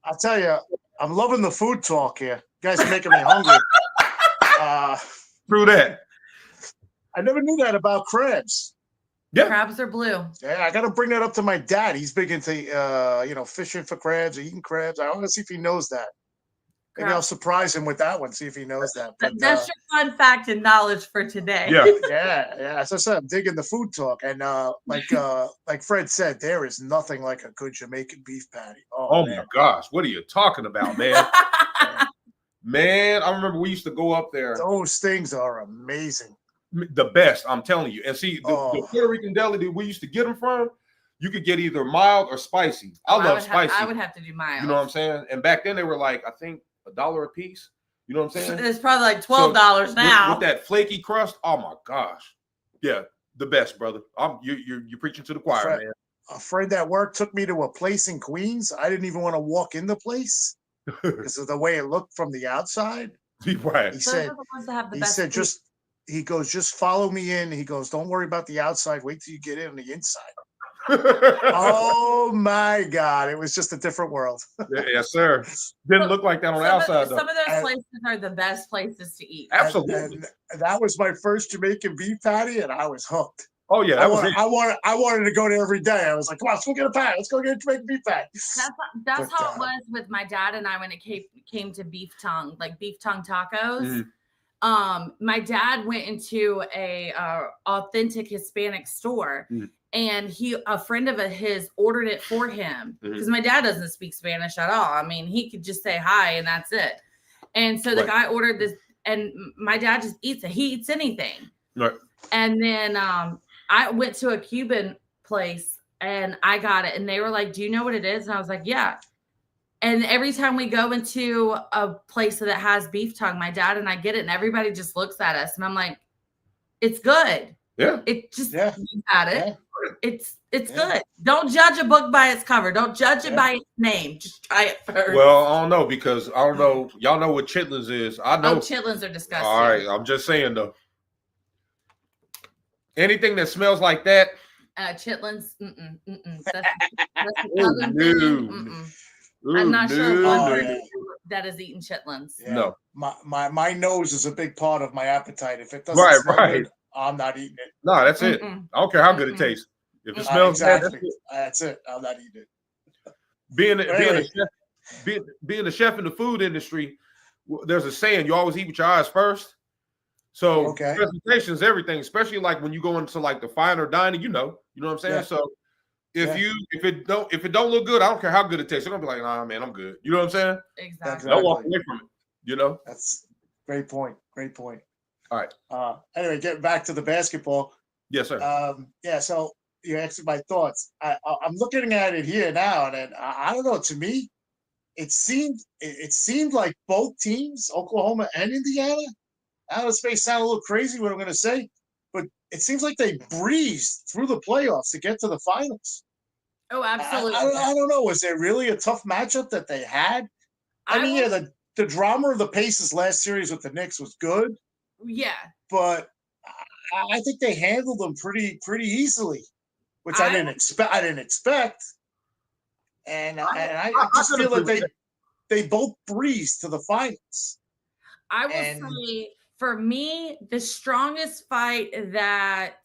I'll tell you, I'm loving the food talk here. You guys are making me hungry. Through that. I never knew that about crabs. Yeah. Crabs are blue. Yeah, I got to bring that up to my dad. He's big into, fishing for crabs or eating crabs. I want to see if he knows that. Maybe I'll surprise him with that one, see if he knows that. But, that's your fun fact and knowledge for today. Yeah. Yeah. As I said, I'm digging the food talk. And like Fred said, there is nothing like a good Jamaican beef patty. Oh my gosh. What are you talking about, man? Man, I remember we used to go up there. Those things are amazing. The best, I'm telling you. And see, the Puerto Rican deli that we used to get them from, you could get either mild or spicy. I love spicy. I would have to do mild. You know what I'm saying? And back then they were like, I think $1 a piece. You know what I'm saying? It's probably like $12 now. With that flaky crust, oh my gosh. Yeah. the best, brother. You're preaching to the choir, man. A friend at work took me to a place in Queens. I didn't even want to walk in the place because of the way it looked from the outside. Right. He said, just follow me in. He goes, don't worry about the outside. Wait till you get in on the inside. Oh my God. It was just a different world. Yes, sir. Didn't look like that on the outside, though. Some of those places are the best places to eat. Absolutely. And that was my first Jamaican beef patty, and I was hooked. Oh, yeah. I wanted to go there every day. I was like, come on, let's go get a patty. Let's go get a Jamaican beef patty. That's how it was with my dad and I when it came to beef tongue tacos. Mm. My dad went into a authentic Hispanic store. Mm. And a friend of his ordered it for him because my dad doesn't speak Spanish at all. I mean, he could just say hi and that's it. And so the guy ordered this, and my dad just eats it. He eats anything. Right. And then I went to a Cuban place and I got it, and they were like, "Do you know what it is?" And I was like, "Yeah." And every time we go into a place that has beef tongue, my dad and I get it, and everybody just looks at us, and I'm like, "It's good." Yeah. It just you got it. Yeah. It's good. Don't judge a book by its cover. Don't judge it by its name. Just try it first. Well, I don't know because I don't know. Y'all know what chitlins is. I know. Chitlins are disgusting. All right. I'm just saying, though. Anything that smells like that. Chitlins. That's I'm not sure one that is eating chitlins. Yeah. No. My nose is a big part of my appetite. If it doesn't smell good, I'm not eating it. No, that's it. I don't care how good it tastes. If it smells bad, that's it. I'm not eating it. Being a chef in the food industry, there's a saying: you always eat with your eyes first. So presentation is everything, especially like when you go into like the finer dining. You know what I'm saying. Yeah. So if it don't look good, I don't care how good it tastes. You're gonna be like, nah, man, I'm good. You know what I'm saying? Exactly. Don't walk away from it. That's great point. Great point. All right. Anyway, getting back to the basketball. Yes, sir. So you asked my thoughts. I'm looking at it here now, and I don't know. To me, it seemed like both teams, Oklahoma and Indiana. I know this may sound a little crazy what I'm going to say, but it seems like they breezed through the playoffs to get to the finals. Oh, absolutely. I don't know. Was there really a tough matchup that they had? I mean, the drama of the Pacers last series with the Knicks was good. Yeah, but I think they handled them pretty easily, which I didn't expect. And I just feel like they both breezed to the finals. I will say, for me, the strongest fight that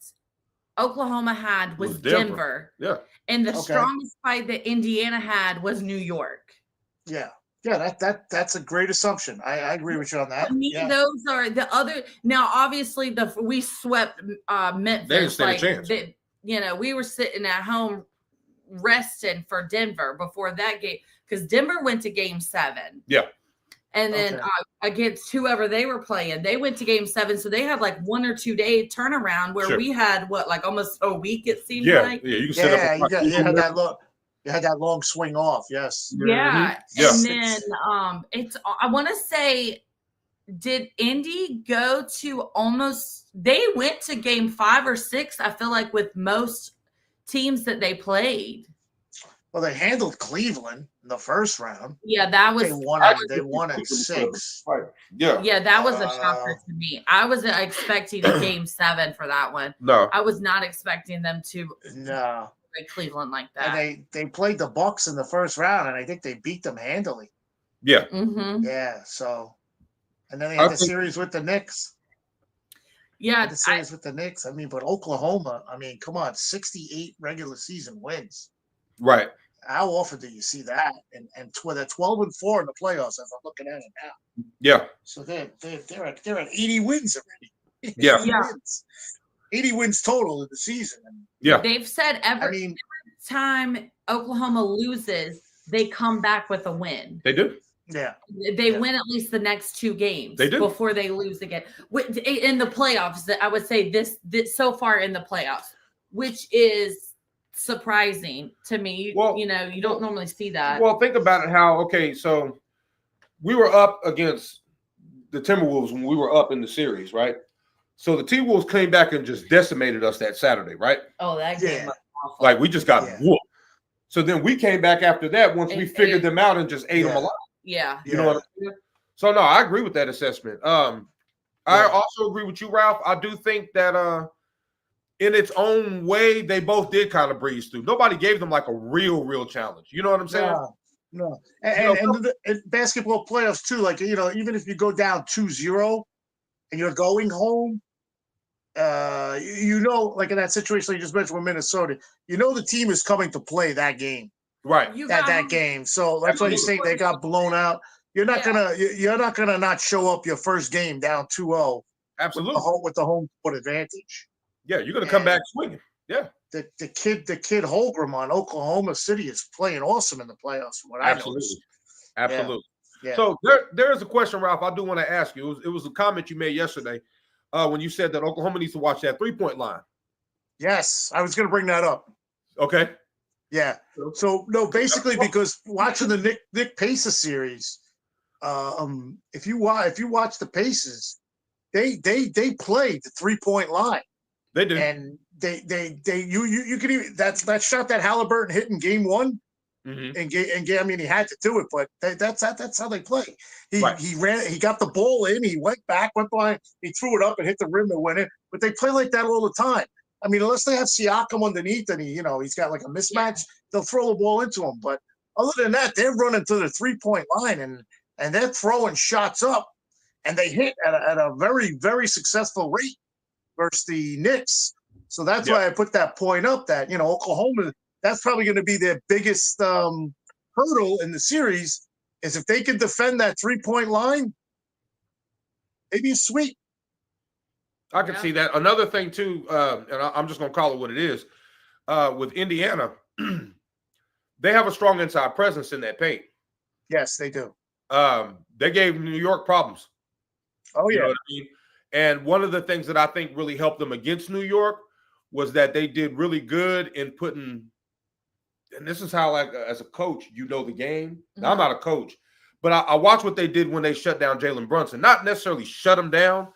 Oklahoma had was Denver. Yeah, and the strongest fight that Indiana had was New York. Yeah. Yeah, that's a great assumption. I agree with you on that. To me, those are the other. Now, obviously, we swept Memphis. They didn't stand a chance. We were sitting at home resting for Denver before that game because Denver went to Game 7. Yeah, and then against whoever they were playing, they went to Game 7. So they had like 1 or 2 day turnaround where we had almost a week. It seemed like. Yeah, you can set up. You had that look. You had that long swing off, yes. Yeah. And then I want to say, did Indy go to they went to Game 5 or 6, I feel like, with most teams that they played. Well, they handled Cleveland in the first round. Yeah, that was they won at 6. Yeah, that was a shocker to me. I was expecting a Game 7 for that one. No. I was not expecting them to Cleveland like that. And they played the Bucks in the first round, and I think they beat them handily. Yeah. Mm-hmm. Yeah, so and then they had the series with the Knicks. Yeah, the series with the Knicks. I mean, but Oklahoma, I mean, come on, 68 regular season wins. Right. How often do you see that? And they're 12-4 in the playoffs as I'm looking at it now. Yeah. So they're at 80 wins already. Yeah. 80 wins total in the season. Yeah. They've said every time Oklahoma loses, they come back with a win. They do. Yeah. They win at least the next 2 games before they lose again. In the playoffs, I would say this so far in the playoffs, which is surprising to me. Well, you don't normally see that. Well, think about it so we were up against the Timberwolves when we were up in the series, right? So the T-Wolves came back and just decimated us that Saturday, right? Oh, that game was awful. Like we just got whooped. So then we came back after that once we figured them out and just ate them alive. Yeah. You know what I'm saying? So no, I agree with that assessment. I also agree with you, Ralph. I do think that in its own way, they both did kind of breeze through. Nobody gave them like a real challenge. You know what I'm saying? No. And basketball playoffs too, like, even if you go down 2-0 and you're going home, like in that situation you just mentioned with Minnesota, the team is coming to play that game. Right. That game. So that's why you're saying they got blown out. You're not gonna not show up your first game down 2-0. Absolutely. With the home court advantage. Yeah, you're gonna come back swinging. Yeah. The kid Holgram on Oklahoma City is playing awesome in the playoffs. From what I know. Absolutely. Yeah. So there is a question, Ralph, I do want to ask you. It was a comment you made yesterday when you said that Oklahoma needs to watch that 3-point line. Yes, I was going to bring that up. Okay. Yeah. So no, basically because watching the Nick Pacers series, if you watch the Pacers, they play the 3-point line. They do, and you can even that shot that Halliburton hit in game 1. Mm-hmm. I mean, he had to do it, but that's how they play. He ran, he got the ball in, he went back, went behind, he threw it up and hit the rim and went in. But they play like that all the time. I mean, unless they have Siakam underneath and he's got like a mismatch, they'll throw the ball into him. But other than that, they're running to the 3-point line and they're throwing shots up, and they hit at a very, very successful rate versus the Knicks. So that's why I put that point up that, Oklahoma, that's probably going to be their biggest hurdle in the series, is if they can defend that 3-point line, maybe it's sweet. I can see that. Another thing too, and I'm just going to call it what it is, with Indiana, they have a strong inside presence in that paint. Yes, they do. They gave New York problems. Oh, yeah. You know what I mean? And one of the things that I think really helped them against New York was that they did really good in putting, and this is how, like, as a coach, the game. Mm-hmm. Now, I'm not a coach, but I watched what they did when they shut down Jalen Brunson. Not necessarily shut him down,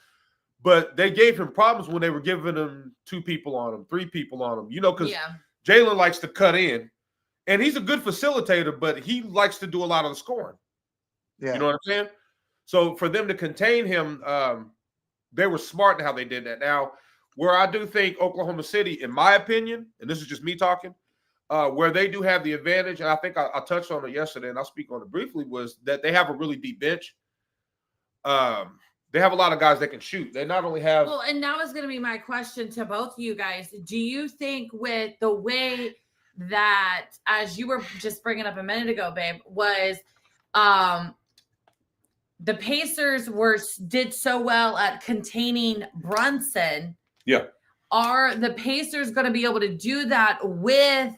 but they gave him problems when they were giving him 2 people on him, 3 people on him, because Jalen likes to cut in, and he's a good facilitator, but he likes to do a lot of the scoring. Yeah. You know what I'm saying? So for them to contain him, they were smart in how they did that. Now, where I do think Oklahoma City, in my opinion, and this is just me talking, where they do have the advantage, and I think I touched on it yesterday, and I'll speak on it briefly, was that they have a really deep bench. They have a lot of guys that can shoot. They not only have... Well, and that was going to be my question to both of you guys. Do you think with the way that, as you were just bringing up a minute ago, babe, was the Pacers did so well at containing Brunson? Yeah. Are the Pacers going to be able to do that with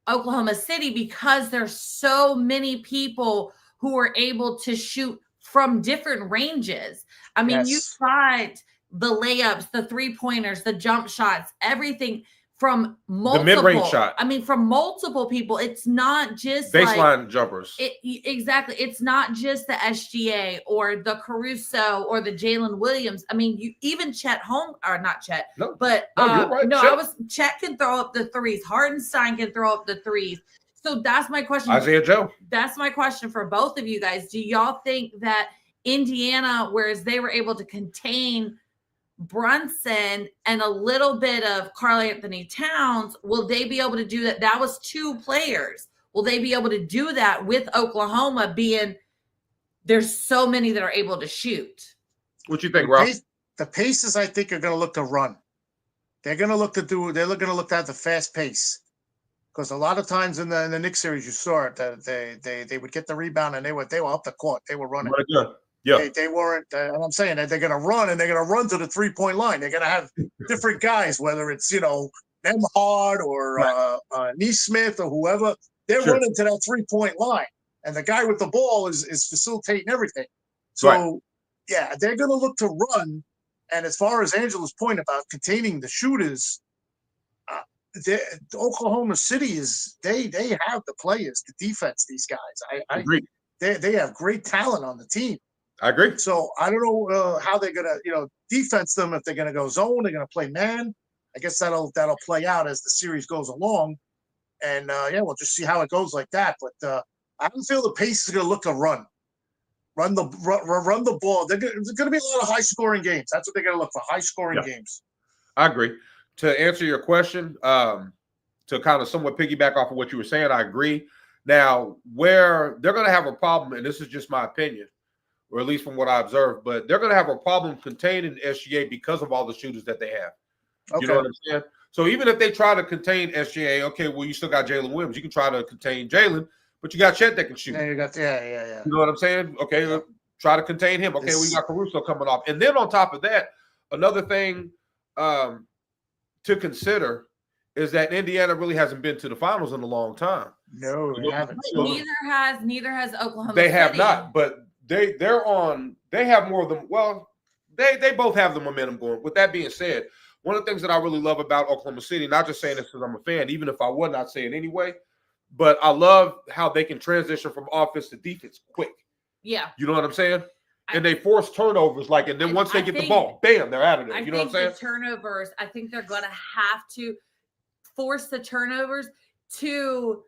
Oklahoma City, because there's so many people who are able to shoot from different ranges? I mean, you got the layups, the 3-pointers, the jump shots, everything from multiple. The mid-range shot. I mean, from multiple people. It's not just baseline jumpers. Exactly. It's not just the SGA or the Caruso or the Jalen Williams. I mean, even Chet you're right. Chet can throw up the threes. Hardenstein can throw up the threes. So that's my question. Isaiah Joe. That's my question for both of you guys. Do y'all think that Indiana, whereas they were able to contain Brunson and a little bit of Karl Anthony Towns, will they be able to do that? That was 2 players. Will they be able to do that with Oklahoma, being there's so many that are able to shoot? What you think, Rob? The Pacers, I think, are going to look to run. They're going to look to have the fast pace, because a lot of times in the Knicks series, you saw it that they would get the rebound and they were up the court. They were running. Yeah, they weren't. And I'm saying that they're going to run, and they're going to run to the 3-point line. They're going to have different guys, whether it's Nembhard or Neesmith or whoever. They're running to that 3-point line, and the guy with the ball is facilitating everything. So they're going to look to run. And as far as Angela's point about containing the shooters, Oklahoma City they have the players, the defense. These guys, I agree. They have great talent on the team. I agree. So I don't know how they're gonna, defense them, if they're gonna go zone, they're gonna play man. I guess that'll play out as the series goes along, and we'll just see how it goes like that. But I don't feel the pace is gonna look a run the ball. There's gonna be a lot of high scoring games. That's what they're gonna look for, high scoring games. I agree. To answer your question, to kind of somewhat piggyback off of what you were saying, I agree. Now, where they're going to have a problem, and this is just my opinion, or at least from what I observed, but they're going to have a problem containing SGA because of all the shooters that they have. Okay. You know what I'm saying? So even if they try to contain SGA, okay, well, you still got Jalen Williams. You can try to contain Jalen, but you got Chet that can shoot. Yeah, you got yeah. You know what I'm saying? Okay, try to contain him. Okay, we got Caruso coming off. And then on top of that, another thing to consider is that Indiana really hasn't been to the finals in a long time. No, they haven't. Neither has Oklahoma They have City. not, but they have more of them. Well, they both have the momentum going. With that being said, one of the things that I really love about Oklahoma City, not just saying this because I'm a fan, even if I would not say it anyway, but I love how they can transition from offense to defense quick. Yeah. You know what I'm saying? And they force turnovers, and then once they get the ball, bam, they're out of there. You know what I'm saying? The turnovers, I think they're going to have to force the turnovers to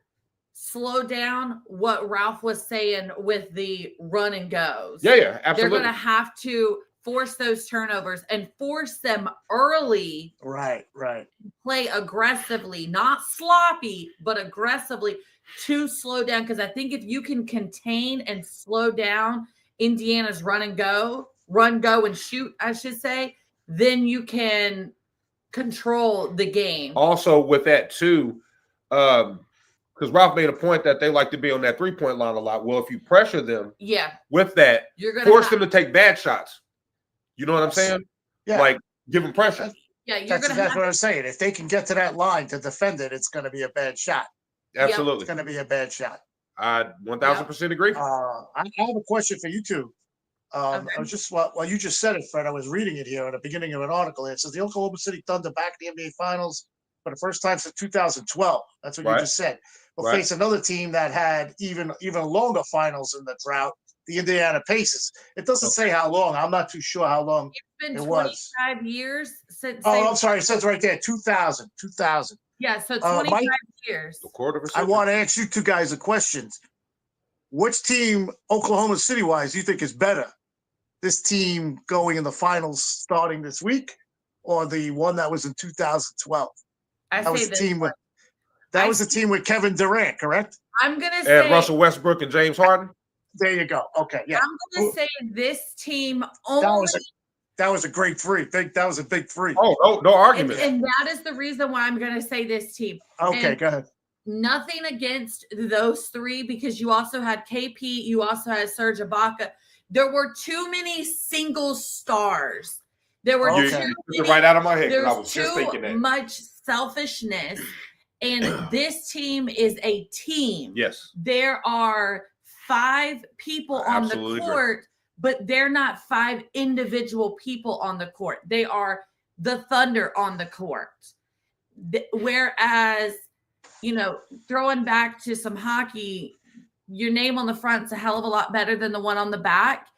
slow down what Ralph was saying with the run and goes. Yeah, absolutely. They're going to have to force those turnovers and force them early. Right. Play aggressively, not sloppy, but aggressively to slow down. Because I think if you can contain and slow down Indiana's run, go, and shoot, I should say, then you can control the game. Also, with that too, because Ralph made a point that they like to be on that 3-point line a lot. Well, if you pressure them, with that, you're gonna force them to take bad shots. You know what I'm saying? Yeah, like give them pressure. That's what I'm saying. If they can get to that line to defend it, it's going to be a bad shot. Absolutely, it's going to be a bad shot. I 1000% agree. I have a question for you two. I was just you just said it, Fred. I was reading it here at the beginning of an article. It says the Oklahoma City Thunder back in the NBA Finals for the first time since 2012. That's what you just said. We'll face another team that had even longer finals in the drought, the Indiana Pacers. It doesn't say how long. I'm not too sure how long it's been 25 years since. I'm sorry. It says right there, 2000. Yeah, so 25 years. A quarter of a I want to ask you two guys a question. Which team, Oklahoma City-wise, do you think is better? This team going in the finals starting this week, or the one that was in 2012? That was the team with Kevin Durant, correct? I'm gonna say and Russell Westbrook and James Harden. There you go. Okay, yeah. I'm gonna say this team only. That was a great three. That was a big three. Oh, no argument. And that is the reason why I'm gonna say this team. Okay, go ahead. Nothing against those three, because you also had KP, you also had Serge Ibaka. There were too many single stars. There were right out of my head. There's I was just thinking that. Much selfishness, and this team is a team. Yes, there are 5 people on the court, but they're not 5 individual people on the court. They are the Thunder on the court. Whereas, throwing back to some hockey, your name on the front is a hell of a lot better than the one on the back.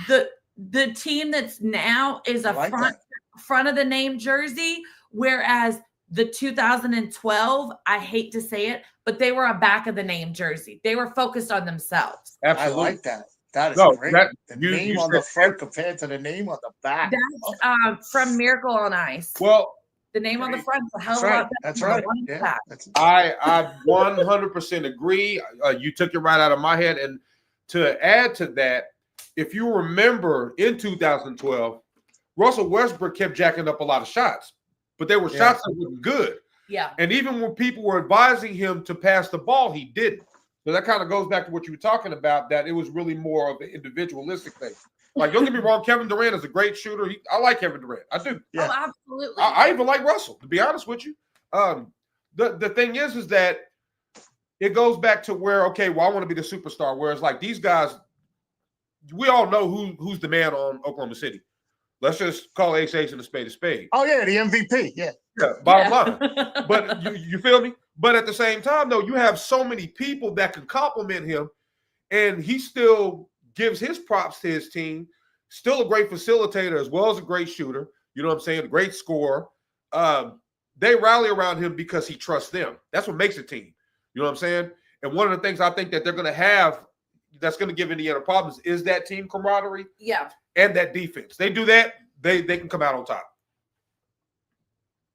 The team that's now is a front of the name jersey, whereas the 2012, I hate to say it, but they were a back of the name jersey. They were focused on themselves. Absolutely. I like that. That is great. The name on the front compared to the name on the back. That's from Miracle on Ice. Well, the name on the front is a hell of a lot better. That's right. Yeah, I 100% agree. You took it right out of my head. And to add to that, if you remember in 2012, Russell Westbrook kept jacking up a lot of shots, but they were shots that weren't good. Yeah. And even when people were advising him to pass the ball, he didn't. So that kind of goes back to what you were talking about, that it was really more of an individualistic thing. Like, don't get me wrong, Kevin Durant is a great shooter. I like Kevin Durant. I do. Yeah. Oh, absolutely. I even like Russell, to be honest with you. The thing is that it goes back to where, okay, well, I want to be the superstar. Whereas, like, these guys, we all know who's the man on Oklahoma City. Let's just call Ace and a spade. Oh, yeah, the MVP. Yeah. Bottom line. But you feel me? But at the same time, though, you have so many people that can compliment him, and he still gives his props to his team. Still a great facilitator as well as a great shooter. You know what I'm saying? A great scorer. They rally around him because he trusts them. That's what makes a team. You know what I'm saying? And one of the things I think that they're going to have that's going to give Indiana problems is that team camaraderie. Yeah. And that defense. They do that, they can come out on top.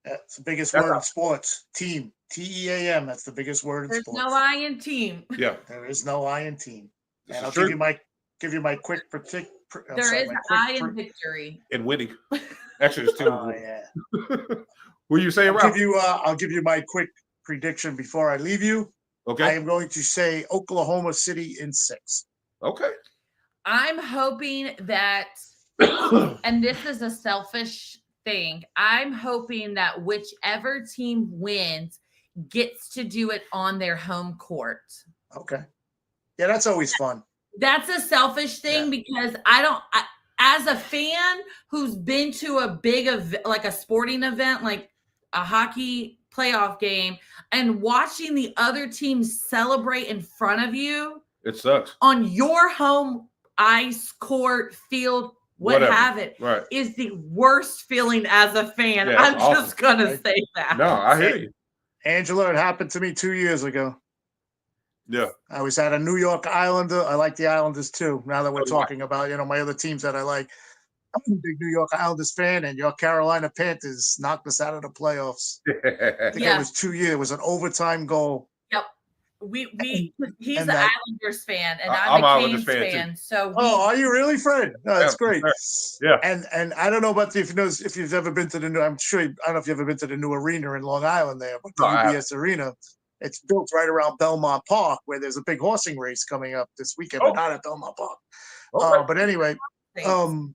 That's the biggest word in sports. Team. T-E-A-M. That's the biggest word in There's sports. no I in team. Yeah. There is no I in team. This And is I'll true. give you my quick There is an I in victory. And winning. Actually, there's two. Oh yeah. What are you saying, Ralph? I'll give you my quick prediction before I leave you. Okay. I am going to say Oklahoma City in 6. Okay. I'm hoping that, and this is a selfish thing, I'm hoping that whichever team wins gets to do it on their home court. Okay. Yeah, that's always fun. That's a selfish thing because as a fan who's been to a big event, like a sporting event, like a hockey playoff game, and watching the other team celebrate in front of you, it sucks. On your home ice, court, field, have it, right, is the worst feeling as a fan. Yeah, I'm awful. just going to say that. No, I hear you. Angela, it happened to me 2 years ago. Yeah. I was at a New York Islander. I like the Islanders too. Now that we're talking about, my other teams that I like. I'm a big New York Islanders fan, and your Carolina Panthers knocked us out of the playoffs. I think it was 2 years. It was an overtime goal. Yep. He's and the that, Islanders fan, and I'm a Canes fan. So are you really, Fred? No, that's great. Yeah. And I don't know about if you've ever been to the new. I'm sure I don't know if you've ever been to the new arena in Long Island there, but the UBS Arena. It's built right around Belmont Park, where there's a big horsing race coming up this weekend, but not at Belmont Park. But anyway, the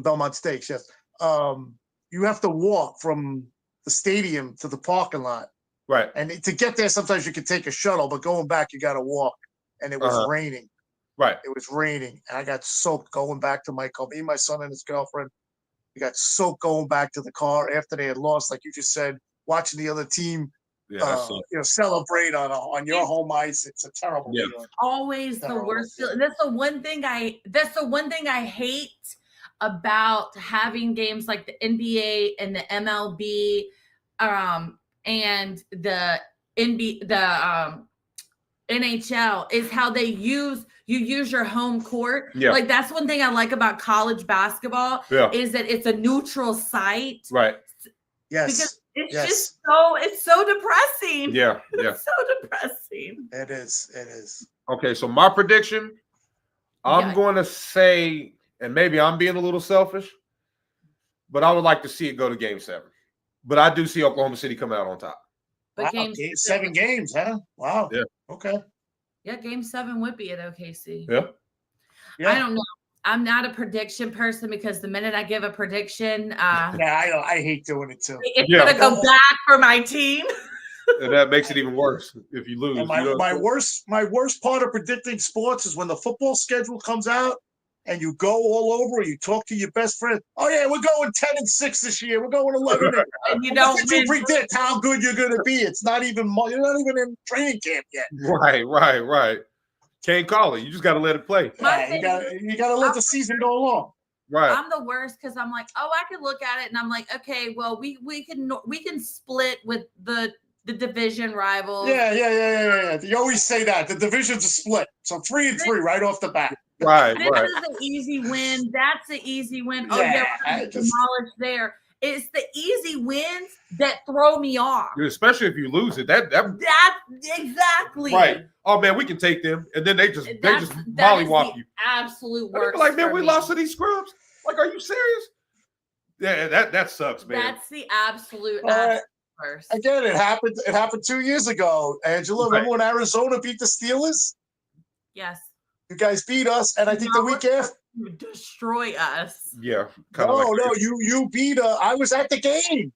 Belmont Stakes, yes. You have to walk from the stadium to the parking lot. Right. And to get there, sometimes you can take a shuttle, but going back, you got to walk. And it was raining. Right. It was raining. And I got soaked going back to my car. Me, my son, and his girlfriend, we got soaked going back to the car after they had lost, like you just said, watching the other team celebrate on your home ice. It's a terrible feeling. Always the worst feeling. That's the one thing I hate about having games like the NBA and the MLB and the NHL is how you use your home court. Yeah. Like that's one thing I like about college basketball is that it's a neutral site. Right. Yes. Because it's so depressing. Yeah. It's so depressing. It is. Okay, so my prediction, I'm going to say, and maybe I'm being a little selfish, but I would like to see it go to Game 7. But I do see Oklahoma City coming out on top. But wow, 7 games, huh? Wow. Yeah. Okay. Yeah, Game 7 would be at OKC. Yeah. I don't know. I'm not a prediction person because the minute I give a prediction, I hate doing it too. It's gonna go back for my team. And that makes it even worse if you lose. And my worst part of predicting sports is when the football schedule comes out and you go all over. You talk to your best friend. Oh yeah, we're going 10-6 this year. We're going 11. And you don't predict how good you're going to be. It's not even you're not even in training camp yet. Right. Can't call it. You just got to let it play. You got to let the season go along. Right. I'm the worst because I'm like, I could look at it and I'm like, okay, well, we can split with the division rivals. Yeah. You always say that the divisions are split, so 3-3 right off the bat. Right. This is an easy win. That's an easy win. Oh yeah, we're demolished there. It's the easy wins that throw me off. Especially if you lose it. That exactly right. Oh man, we can take them, and then they just mollywop you. Absolute worst. Like, man, we lost to these scrubs. Like, are you serious? Yeah, that sucks, man. That's the absolute worst. Again, it happened. It happened 2 years ago. Angela, remember when Arizona beat the Steelers? Yes. You guys beat us, and I think the week after. You destroy us. Yeah. No, you beat us. I was at the game.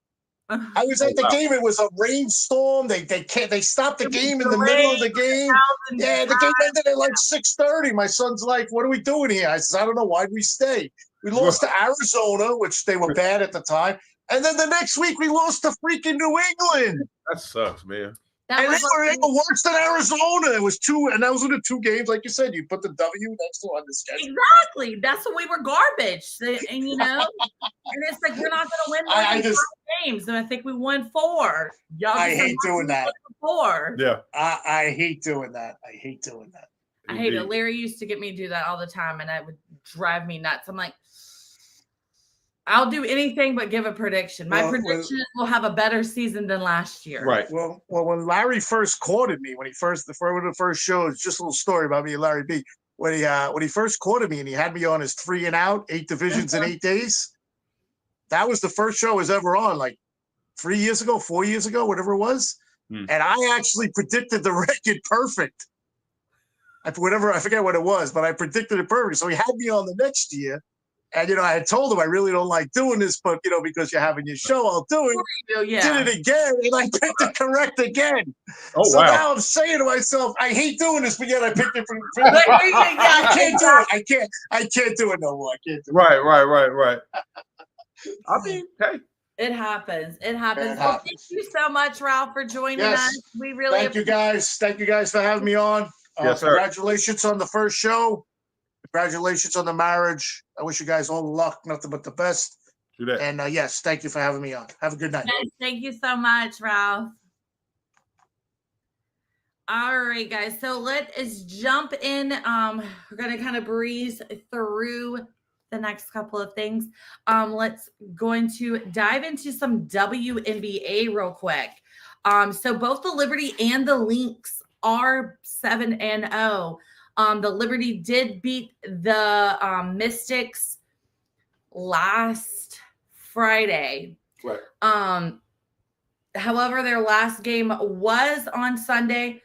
I was at the game. It was a rainstorm. They stopped the game in the middle of the game. Yeah, the game ended at like 6:30. My son's like, "What are we doing here?" I said, "I don't know. Why'd we stay?" We lost to Arizona, which they were bad at the time, and then the next week we lost to freaking New England. That sucks, man. That And was they were worse than Arizona. It was 2, and that was in the 2 games, like you said. You put the W next to on the schedule. exactly. That's when we were garbage, and and it's like we're not going to win more than 5 games, and I think we won 4. I hate doing that. 4. Yeah, I hate doing that. I hate it. Larry used to get me to do that all the time, and it would drive me nuts. I'm like, I'll do anything but give a prediction. My prediction is we'll have a better season than last year. Right. Well, when Larry first courted me, one of the first shows, just a little story about me and Larry B. When he first courted me and he had me on his 3 and out, 8 divisions in 8 days. That was the first show I was ever on, like 4 years ago, whatever it was. And I actually predicted the record perfect. I forget what it was, but I predicted it perfect. So he had me on the next year. And, I had told him I really don't like doing this, but, because you're having your show, I'll do it. Yeah. Did it again, and I picked it correct again. Oh, so wow. now I'm saying to myself, I hate doing this, but yet I picked it from I can't do it. I can't do it no more. I can't do it. Right. I mean, hey. It happens. Well, thank you so much, Ralph, for joining us. We really Thank you guys. Thank you guys for having me on. Yes, sir. Congratulations on the first show. Congratulations on the marriage. I wish you guys all the luck, nothing but the best. Do that. And yes, thank you for having me on. Have a good night. Yes, thank you so much, Ralph. All right, guys. So let's jump in. We're gonna kind of breeze through the next couple of things. Let's going to dive into some WNBA real quick. So both the Liberty and the Lynx are 7-0. The Liberty did beat the Mystics last Friday. Right. However, their last game was on Sunday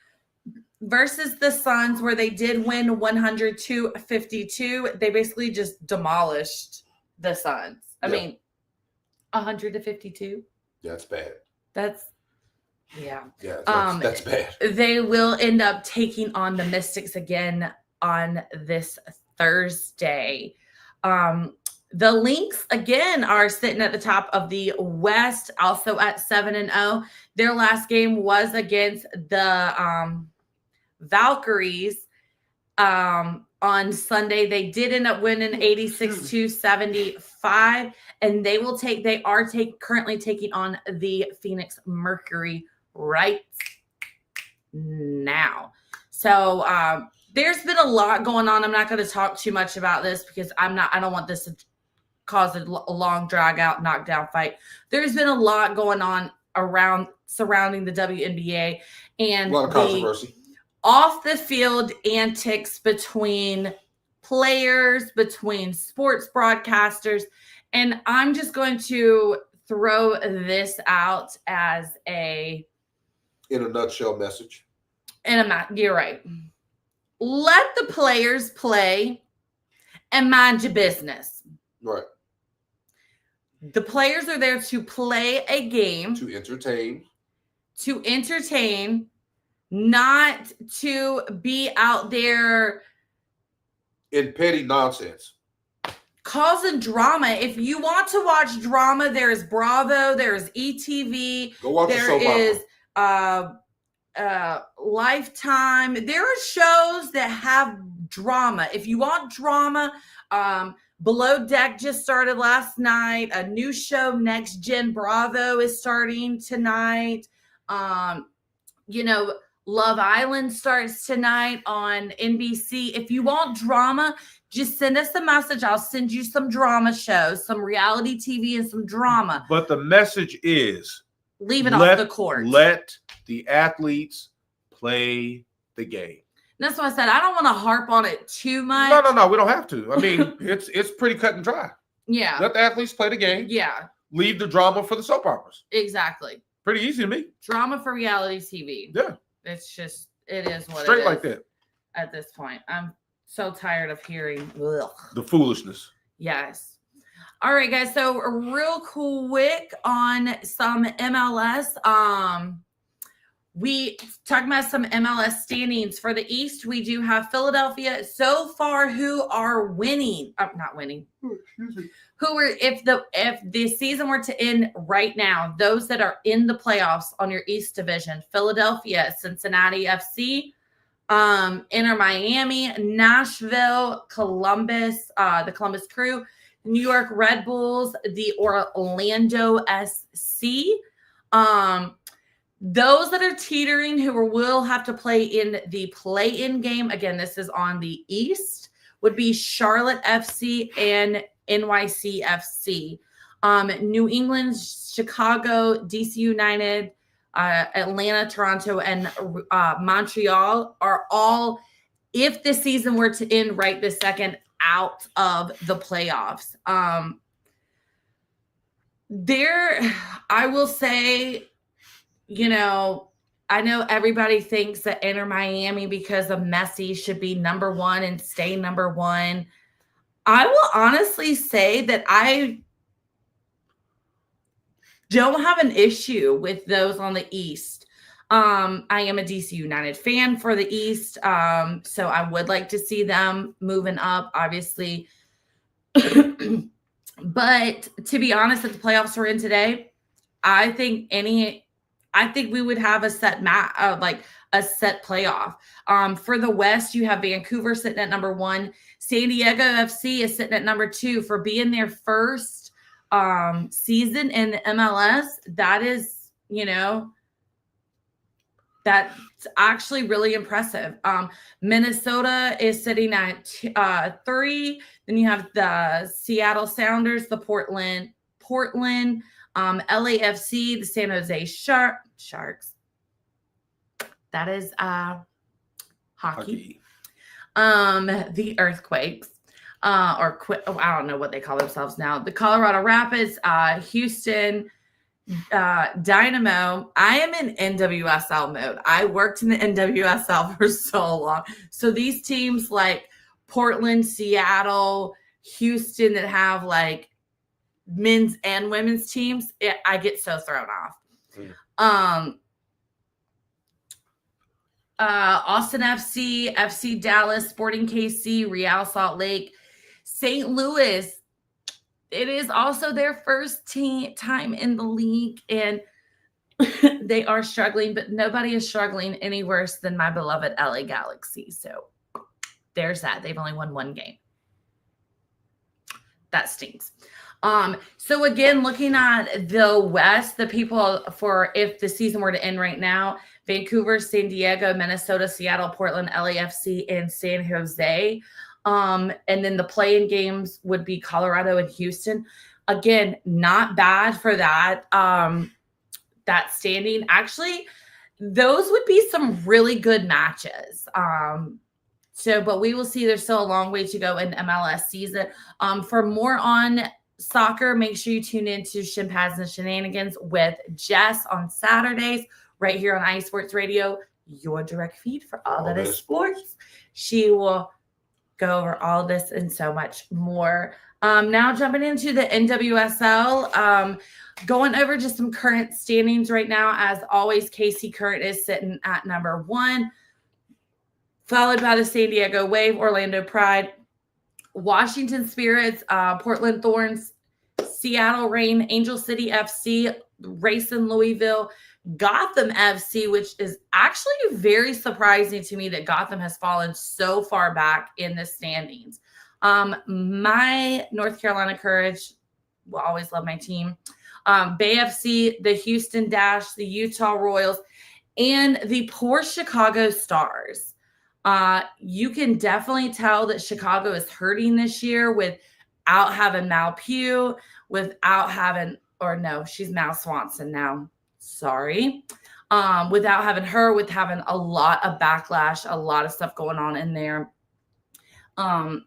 versus the Suns, where they did win 100-52. They basically just demolished the Suns. I mean, 100-52. That's bad. That's bad. They will end up taking on the Mystics again on this Thursday. The Lynx again are sitting at the top of the West, also at 7-0. Their last game was against the Valkyries on Sunday. They did end up winning 86-75, and they are currently taking on the Phoenix Mercury right now. So there's been a lot going on. I'm not going to talk too much about this because I don't want this to cause a long drag out knockdown fight. There's been a lot going on surrounding the WNBA and a lot of controversy. Off the field antics between players, between sports broadcasters. And I'm just going to throw this out as in a nutshell message. You're right. Let the players play and mind your business. Right. The players are there to play a game. To entertain. Not to be out there in petty nonsense, causing drama. If you want to watch drama, there is Bravo, there is ETV, go watch there is Lifetime. There are shows that have drama. If you want drama, Below Deck just started last night. A new show, Next Gen Bravo, is starting tonight. Love Island starts tonight on NBC. If you want drama, just send us a message. I'll send you some drama shows, some reality TV and some drama. But the message is leave it off the court. Let the athletes play the game. That's why I said I don't want to harp on it too much. No, we don't have to. I mean, it's pretty cut and dry. Yeah. Let the athletes play the game. Yeah. Leave the drama for the soap operas. Exactly. Pretty easy to me. Drama for reality TV. Yeah. It is what straight it is like that. At this point, I'm so tired of hearing the foolishness. Yes. All right, guys. So real quick on some MLS. We talking about some MLS standings for the East. We do have Philadelphia so far who are winning. Not winning. Who are if the season were to end right now, those that are in the playoffs on your East Division: Philadelphia, Cincinnati FC, Inter Miami, Nashville, Columbus, the Columbus Crew, New York Red Bulls, the Orlando SC. Those that are teetering who will have to play in the play-in game, again, this is on the East, would be Charlotte FC and NYC FC. New England, Chicago, DC United, Atlanta, Toronto, and Montreal are all, if the season were to end right this second, out of the playoffs. I will say, I know everybody thinks that Inter Miami, because of Messi, should be number one and stay number one. I will honestly say that I don't have an issue with those on the East. I am a DC United fan for the East, so I would like to see them moving up, obviously. But to be honest, if the playoffs were in today, I think we would have a set a set playoff. For the West, you have Vancouver sitting at number one. San Diego FC is sitting at number two for being their first season in the MLS. That is, that's actually really impressive. Minnesota is sitting at 3. Then you have the Seattle Sounders, the Portland, LAFC, the San Jose Sharks. That is hockey. The Earthquakes, I don't know what they call themselves now. The Colorado Rapids, Houston Dynamo. I am in NWSL mode. I worked in the NWSL for so long. So these teams like Portland, Seattle, Houston that have like men's and women's teams, I get so thrown off. Austin FC, FC Dallas, Sporting KC, Real Salt Lake, St. Louis. It is also their first time in the league, and they are struggling, but nobody is struggling any worse than my beloved LA Galaxy. So there's that. They've only won one game. That stinks. So again, looking at the West, the people for if the season were to end right now: Vancouver, San Diego, Minnesota, Seattle, Portland, LAFC, and San Jose. And then the play-in games would be Colorado and Houston. Again, not bad for that. That standing. Actually, those would be some really good matches. But we will see. There's still a long way to go in MLS season. For more on soccer, make sure you tune in to Shimpads and Shenanigans with Jess on Saturdays, right here on iSports Radio, your direct feed for all that is sports. She will go over all this and so much more. Now jumping into the NWSL, going over just some current standings right now. As always, KC Current is sitting at number 1, followed by the San Diego Wave, Orlando Pride, Washington Spirits, Portland Thorns, Seattle Reign, Angel City FC, Racing Louisville, Gotham FC, which is actually very surprising to me that Gotham has fallen so far back in the standings. My North Carolina Courage will always love my team. Bay FC, the Houston Dash, the Utah Royals, and the poor Chicago Stars. You can definitely tell that Chicago is hurting this year without having Mal Pugh, she's Mal Swanson now. Sorry. Without having her, with having a lot of backlash, a lot of stuff going on in there. Around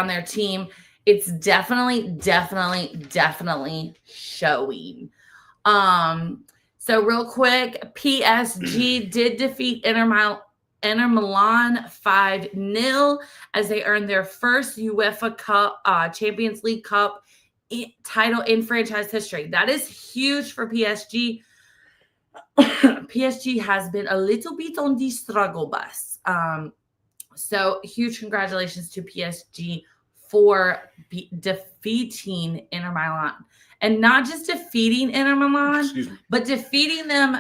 their team. It's definitely showing. So real quick, PSG did defeat Inter Milan 5-0 as they earned their first UEFA Cup, Champions League Cup title in franchise history. That is huge for PSG. PSG has been a little bit on the struggle bus. So huge congratulations to PSG for defeating Inter Milan. And not just defeating Inter Milan, but defeating them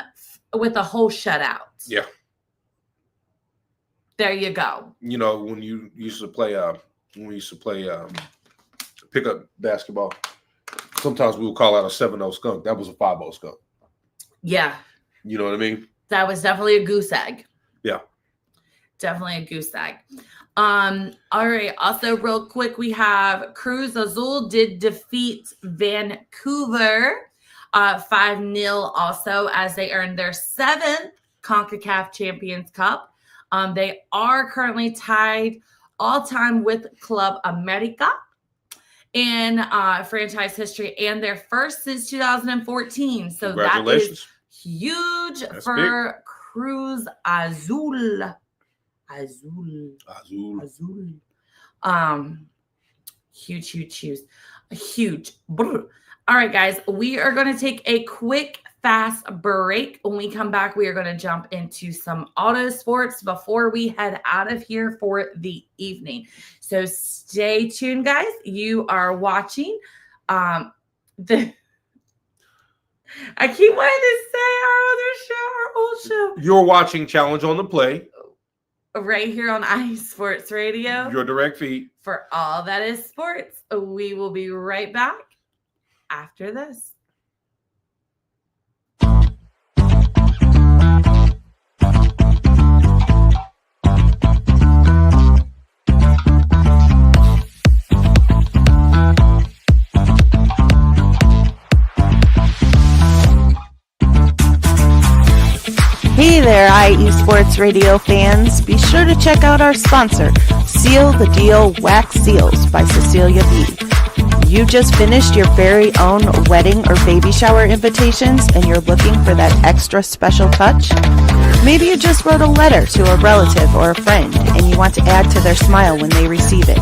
with a whole shutout. Yeah. There you go. You know, when you used to play pickup basketball, sometimes we would call out a 7-0 skunk. That was a 5-0 skunk. Yeah. You know what I mean? That was definitely a goose egg. Yeah. Definitely a goose egg. All right. Also, real quick, we have Cruz Azul did defeat Vancouver 5-0 also as they earned their 7th CONCACAF Champions Cup. They are currently tied all-time with Club America in franchise history and their first since 2014. So that is huge. That's for big. Cruz Azul. Azul. Huge. Brr. All right, guys, we are going to take a quick, fast break. When we come back, we are going to jump into some auto sports before we head out of here for the evening. So stay tuned, guys. You are watching I keep wanting to say our other show, our old show. You're watching Challenge on the Play. Right here on iSports Radio. Your direct feed. For all that is sports. We will be right back after this. Hey there, IE Sports Radio fans. Be sure to check out our sponsor, Seal the Deal Wax Seals by Cecilia B. You just finished your very own wedding or baby shower invitations and you're looking for that extra special touch? Maybe you just wrote a letter to a relative or a friend and you want to add to their smile when they receive it.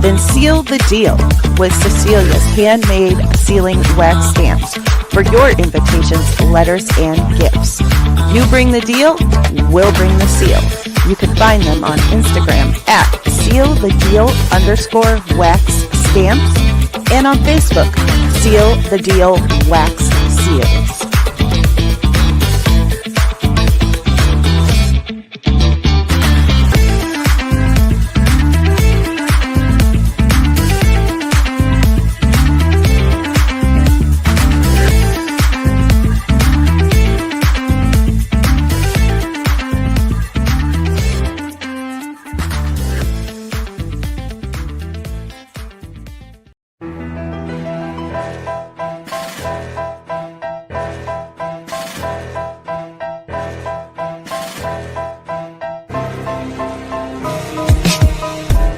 Then seal the deal with Cecilia's handmade sealing wax stamps for your invitations, letters, and gifts. You bring the deal, we'll bring the seal. You can find them on Instagram at @sealthedeal_wax stamps and on Facebook, Seal the Deal Wax Seals.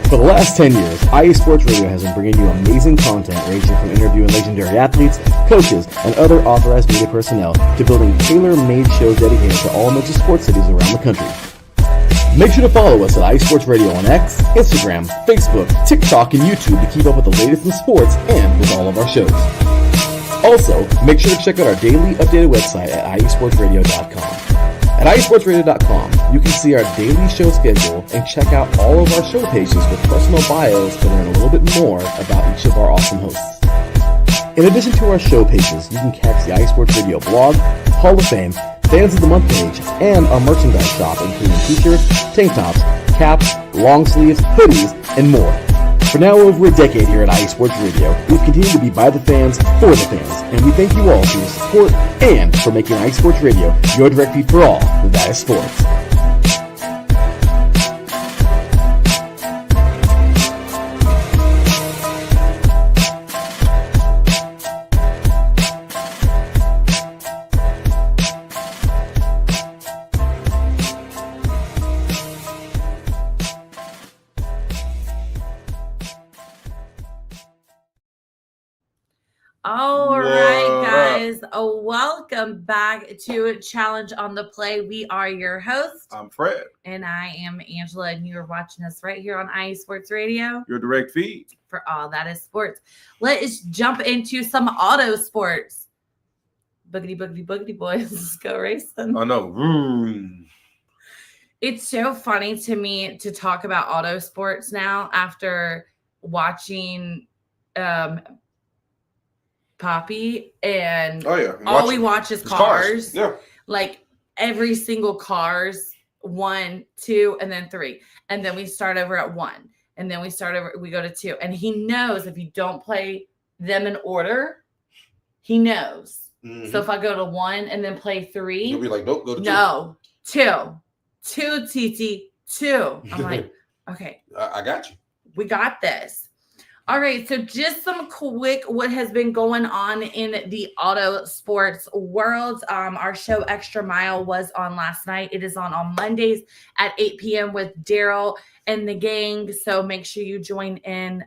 For the last 10 years, IE Sports Radio has been bringing you amazing content ranging from interviewing legendary athletes, coaches, and other authorized media personnel to building tailor-made shows dedicated to all major sports cities around the country. Make sure to follow us at IE Sports Radio on X, Instagram, Facebook, TikTok, and YouTube to keep up with the latest in sports and with all of our shows. Also, make sure to check out our daily updated website at iesportsradio.com. At iesportsradio.com, you can see our daily show schedule and check out all of our show pages with personal bios to learn a little bit more about each of our awesome hosts. In addition to our show pages, you can catch the iSports Radio blog, Hall of Fame, Fans of the Month page, and our merchandise shop, including t-shirts, tank tops, caps, long sleeves, hoodies, and more. For now over a decade here at IE Sports Radio, we've continued to be by the fans, for the fans, and we thank you all for your support and for making IE Sports Radio your direct feed for all that is sports. All right, guys. Welcome back to Challenge on the Play. We are your hosts. I'm Fred. And I am Angela, and you are watching us right here on IE Sports Radio. Your direct feed. For all that is sports. Let's jump into some auto sports. Boogity, boogity, boogity, boys. Let's go racing. Oh, no. Vroom. It's so funny to me to talk about auto sports now after watching Poppy, and all we watch is cars. Yeah. Like every single cars, 1, 2, and then 3. And then we start over at 1. And then we go to 2. And he knows if you don't play them in order, he knows. Mm-hmm. So if I go to 1 and then play 3, you'll be like, nope, go to 2. No, 2. 2, TT, 2. I'm like, okay. I got you. We got this. All right, so just some quick what has been going on in the auto sports world. Our show Extra Mile was on last night. It is on Mondays at 8 p.m. with Daryl and the gang. So make sure you join in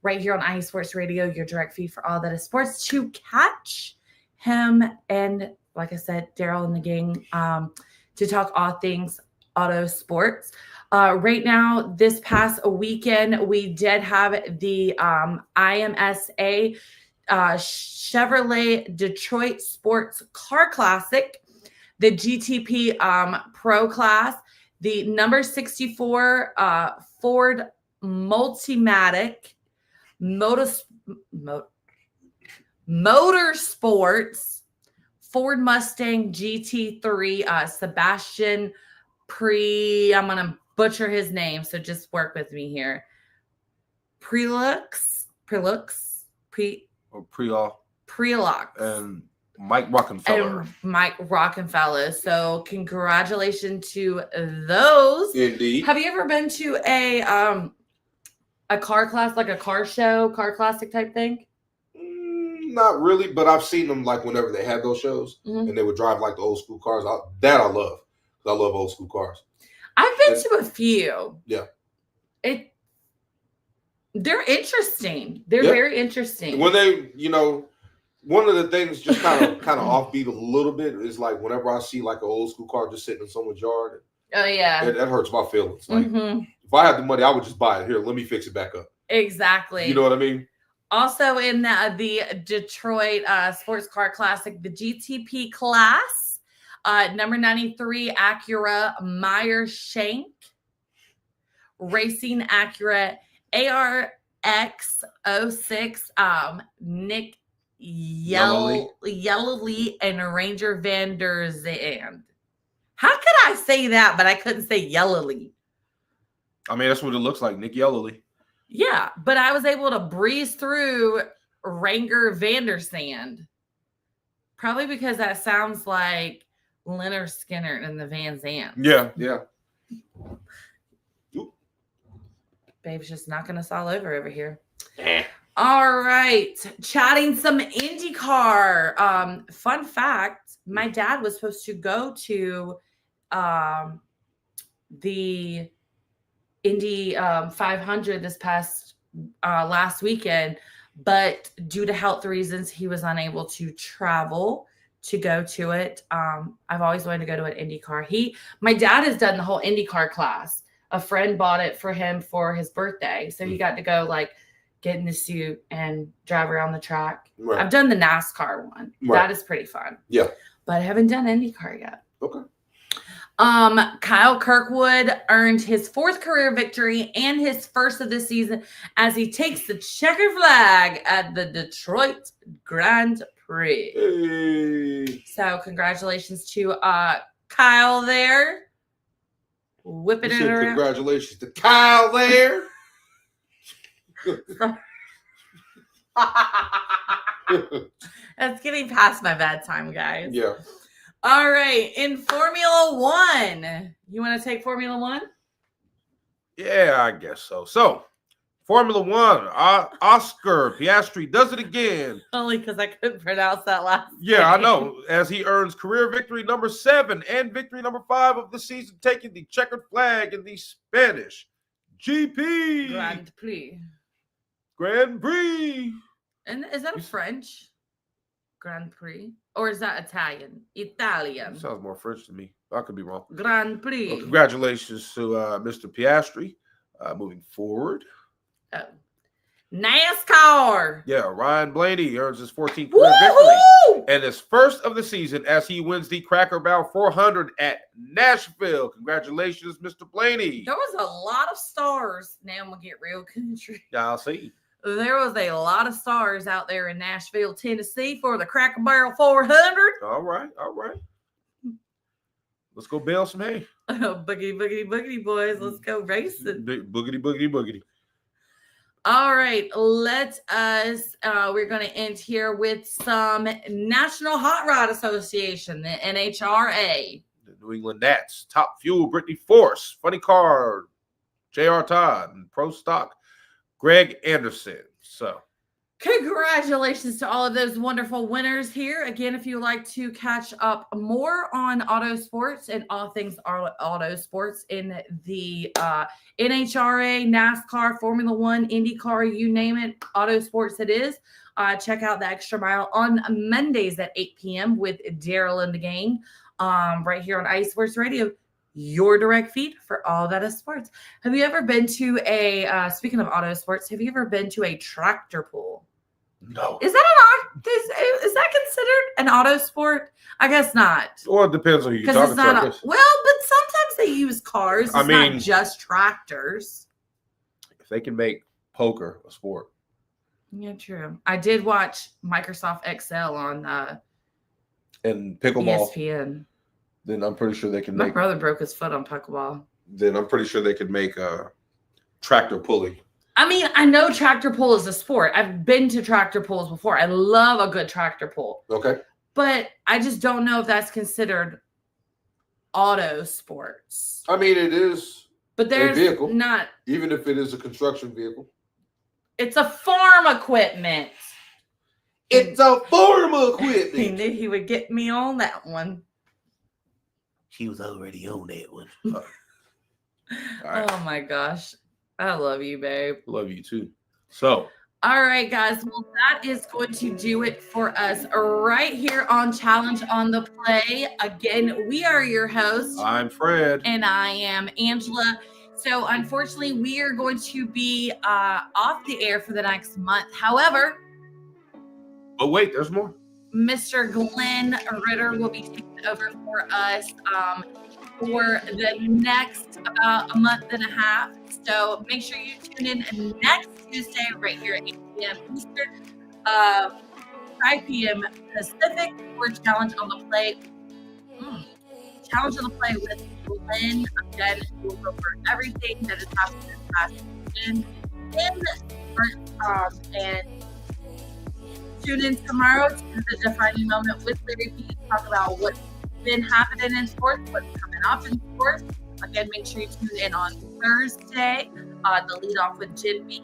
right here on IE Sports Radio, your direct feed for all that is sports, to catch him and, like I said, Daryl and the gang to talk all things auto sports. Right now, this past weekend, we did have the IMSA Chevrolet Detroit Sports Car Classic, the GTP Pro Class, the number 64 Ford Multimatic Motorsports Ford Mustang GT3 Sebastian I'm going to butcher his name, so just work with me here. Prelux, and Mike Rockenfeller. So congratulations to those. Indeed. Have you ever been to a car class, like a car show, car classic type thing? Not really, but I've seen them like whenever they had those shows, and they would drive like the old school cars. I love. I love old school cars. I've been to a few. Yeah. They're interesting. They're very interesting. When they, one of the things just kind of offbeat a little bit is like whenever I see like an old school car just sitting in someone's yard. Oh yeah. That hurts my feelings. Like if I had the money, I would just buy it. Here, let me fix it back up. Exactly. You know what I mean? Also in the Detroit Sports Car Classic, the GTP class. Number 93, Acura Meyer Shank. Racing Acura ARX 06, Nick Yellowly and Ranger Van der Zand. How could I say that, but I couldn't say Yellowly? I mean, that's what it looks like, Nick Yellowly. Yeah, but I was able to breeze through Ranger Van der Zand. Probably because that sounds like Leonard Skinner and the Van Zandt. Yeah. Babe's just knocking us all over here. All right. Chatting some IndyCar. Fun fact, my dad was supposed to go to the Indy 500 this past last weekend, but due to health reasons, he was unable to travel to go to it. I've always wanted to go to an IndyCar. My dad has done the whole IndyCar class. A friend bought it for him for his birthday. So he got to go get in the suit and drive around the track. Right. I've done the NASCAR one. Right. That is pretty fun. Yeah. But I haven't done IndyCar yet. Okay. Kyle Kirkwood earned his 4th career victory and his first of the season as he takes the checkered flag at the Detroit Grand Prix. Hey. So congratulations to Kyle there. Whipping it around. Congratulations to Kyle there. That's getting past my bedtime, guys. Yeah. All right. In Formula One, you want to take Formula One? Yeah, I guess so. So, Formula One, Oscar Piastri does it again. Only because I couldn't pronounce that last Yeah, name. I know. As he earns career victory number 7 and victory number 5 of the season, taking the checkered flag in the Spanish GP Grand Prix. Grand Prix. And is that a French Grand Prix? Or is that Italian? Italian. That sounds more French to me. I could be wrong. Grand Prix. Well, congratulations to Mr. Piastri. Moving forward. Oh. NASCAR. Yeah, Ryan Blaney earns his 14th career victory and his first of the season as he wins the Cracker Barrel 400 at Nashville. Congratulations, Mr. Blaney. There was a lot of stars. Now I'm going to get real country. Yeah, I'll see. There was a lot of stars out there in Nashville, Tennessee for the Cracker Barrel 400. All right. Let's go bail some hay. Boogity, boogity, boogity, boys. Let's go racing. Boogity, boogity, boogity. All right, let us, we're going to end here with some National Hot Rod Association, the NHRA. The New England Nats, Top Fuel, Brittany Force, Funny Car, J.R. Todd, and Pro Stock, Greg Anderson. So, congratulations to all of those wonderful winners here. Again, if you would like to catch up more on auto sports and all things auto sports in the NHRA, NASCAR, Formula One, IndyCar, you name it, auto sports it is. Check out the Extra Mile on Mondays at 8 p.m. with Daryl and the gang right here on IE Sports Radio. Your direct feed for all that is sports. Have you ever been to a, speaking of auto sports, have you ever been to a tractor pull? No. Is that is that considered an auto sport? I guess not. Well, it depends on who you're talking about. Well, but sometimes they use cars. It's not just tractors. If they can make poker a sport. Yeah, true. I did watch Microsoft Excel on and pickleball. ESPN. Then I'm pretty sure they can My brother broke his foot on pickleball. Then I'm pretty sure they could make tractor pulling. I mean, I know tractor pull is a sport. I've been to tractor pulls before. I love a good tractor pull. Okay. But I just don't know if that's considered auto sports. I mean, it is. But there's a vehicle, not. Even if it is a construction vehicle. It's a farm equipment. It's a farm equipment. He knew he would get me on that one. She was already on that one. All right. Oh, my gosh. I love you, babe. Love you, too. So. All right, guys. Well, that is going to do it for us right here on Challenge on the Play. Again, we are your hosts. I'm Fred. And I am Angela. So, unfortunately, we are going to be off the air for the next month. However. But wait, there's more. Mr. Glenn Ritter will be taking over for us for the next about a month and a half. So make sure you tune in next Tuesday right here at 8 p.m. Eastern, 5 p.m. Pacific for Challenge on the Play. Challenge on the Play with Glenn. Again, we'll go over everything that has happened this past weekend and tune in tomorrow to the Defining Moment with Larry P. Talk about what's been happening in sports, what's coming up in sports. Again, make sure you tune in on Thursday, the lead off with Jim B.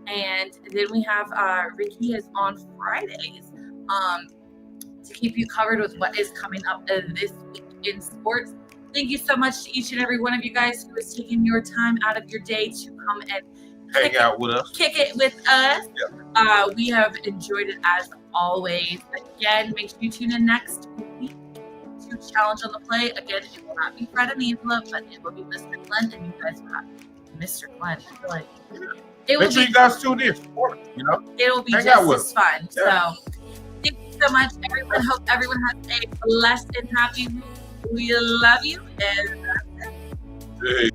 And then we have Ricky is on Fridays to keep you covered with what is coming up this week in sports. Thank you so much to each and every one of you guys who is taking your time out of your day to come and hang out with us. Kick it with us. Yeah. We have enjoyed it as always. Again, make sure you tune in next week to Challenge on the Play. Again, it will not be Fred and Angela, but it will be Mr. Glenn, and you guys will have Mr. Glenn. I feel like it will make sure you guys tune in. You know, it will be hang just as fun. Yeah. So, thank you so much, everyone. Hope everyone has a blessed and happy week. We love you, and that's it. Hey.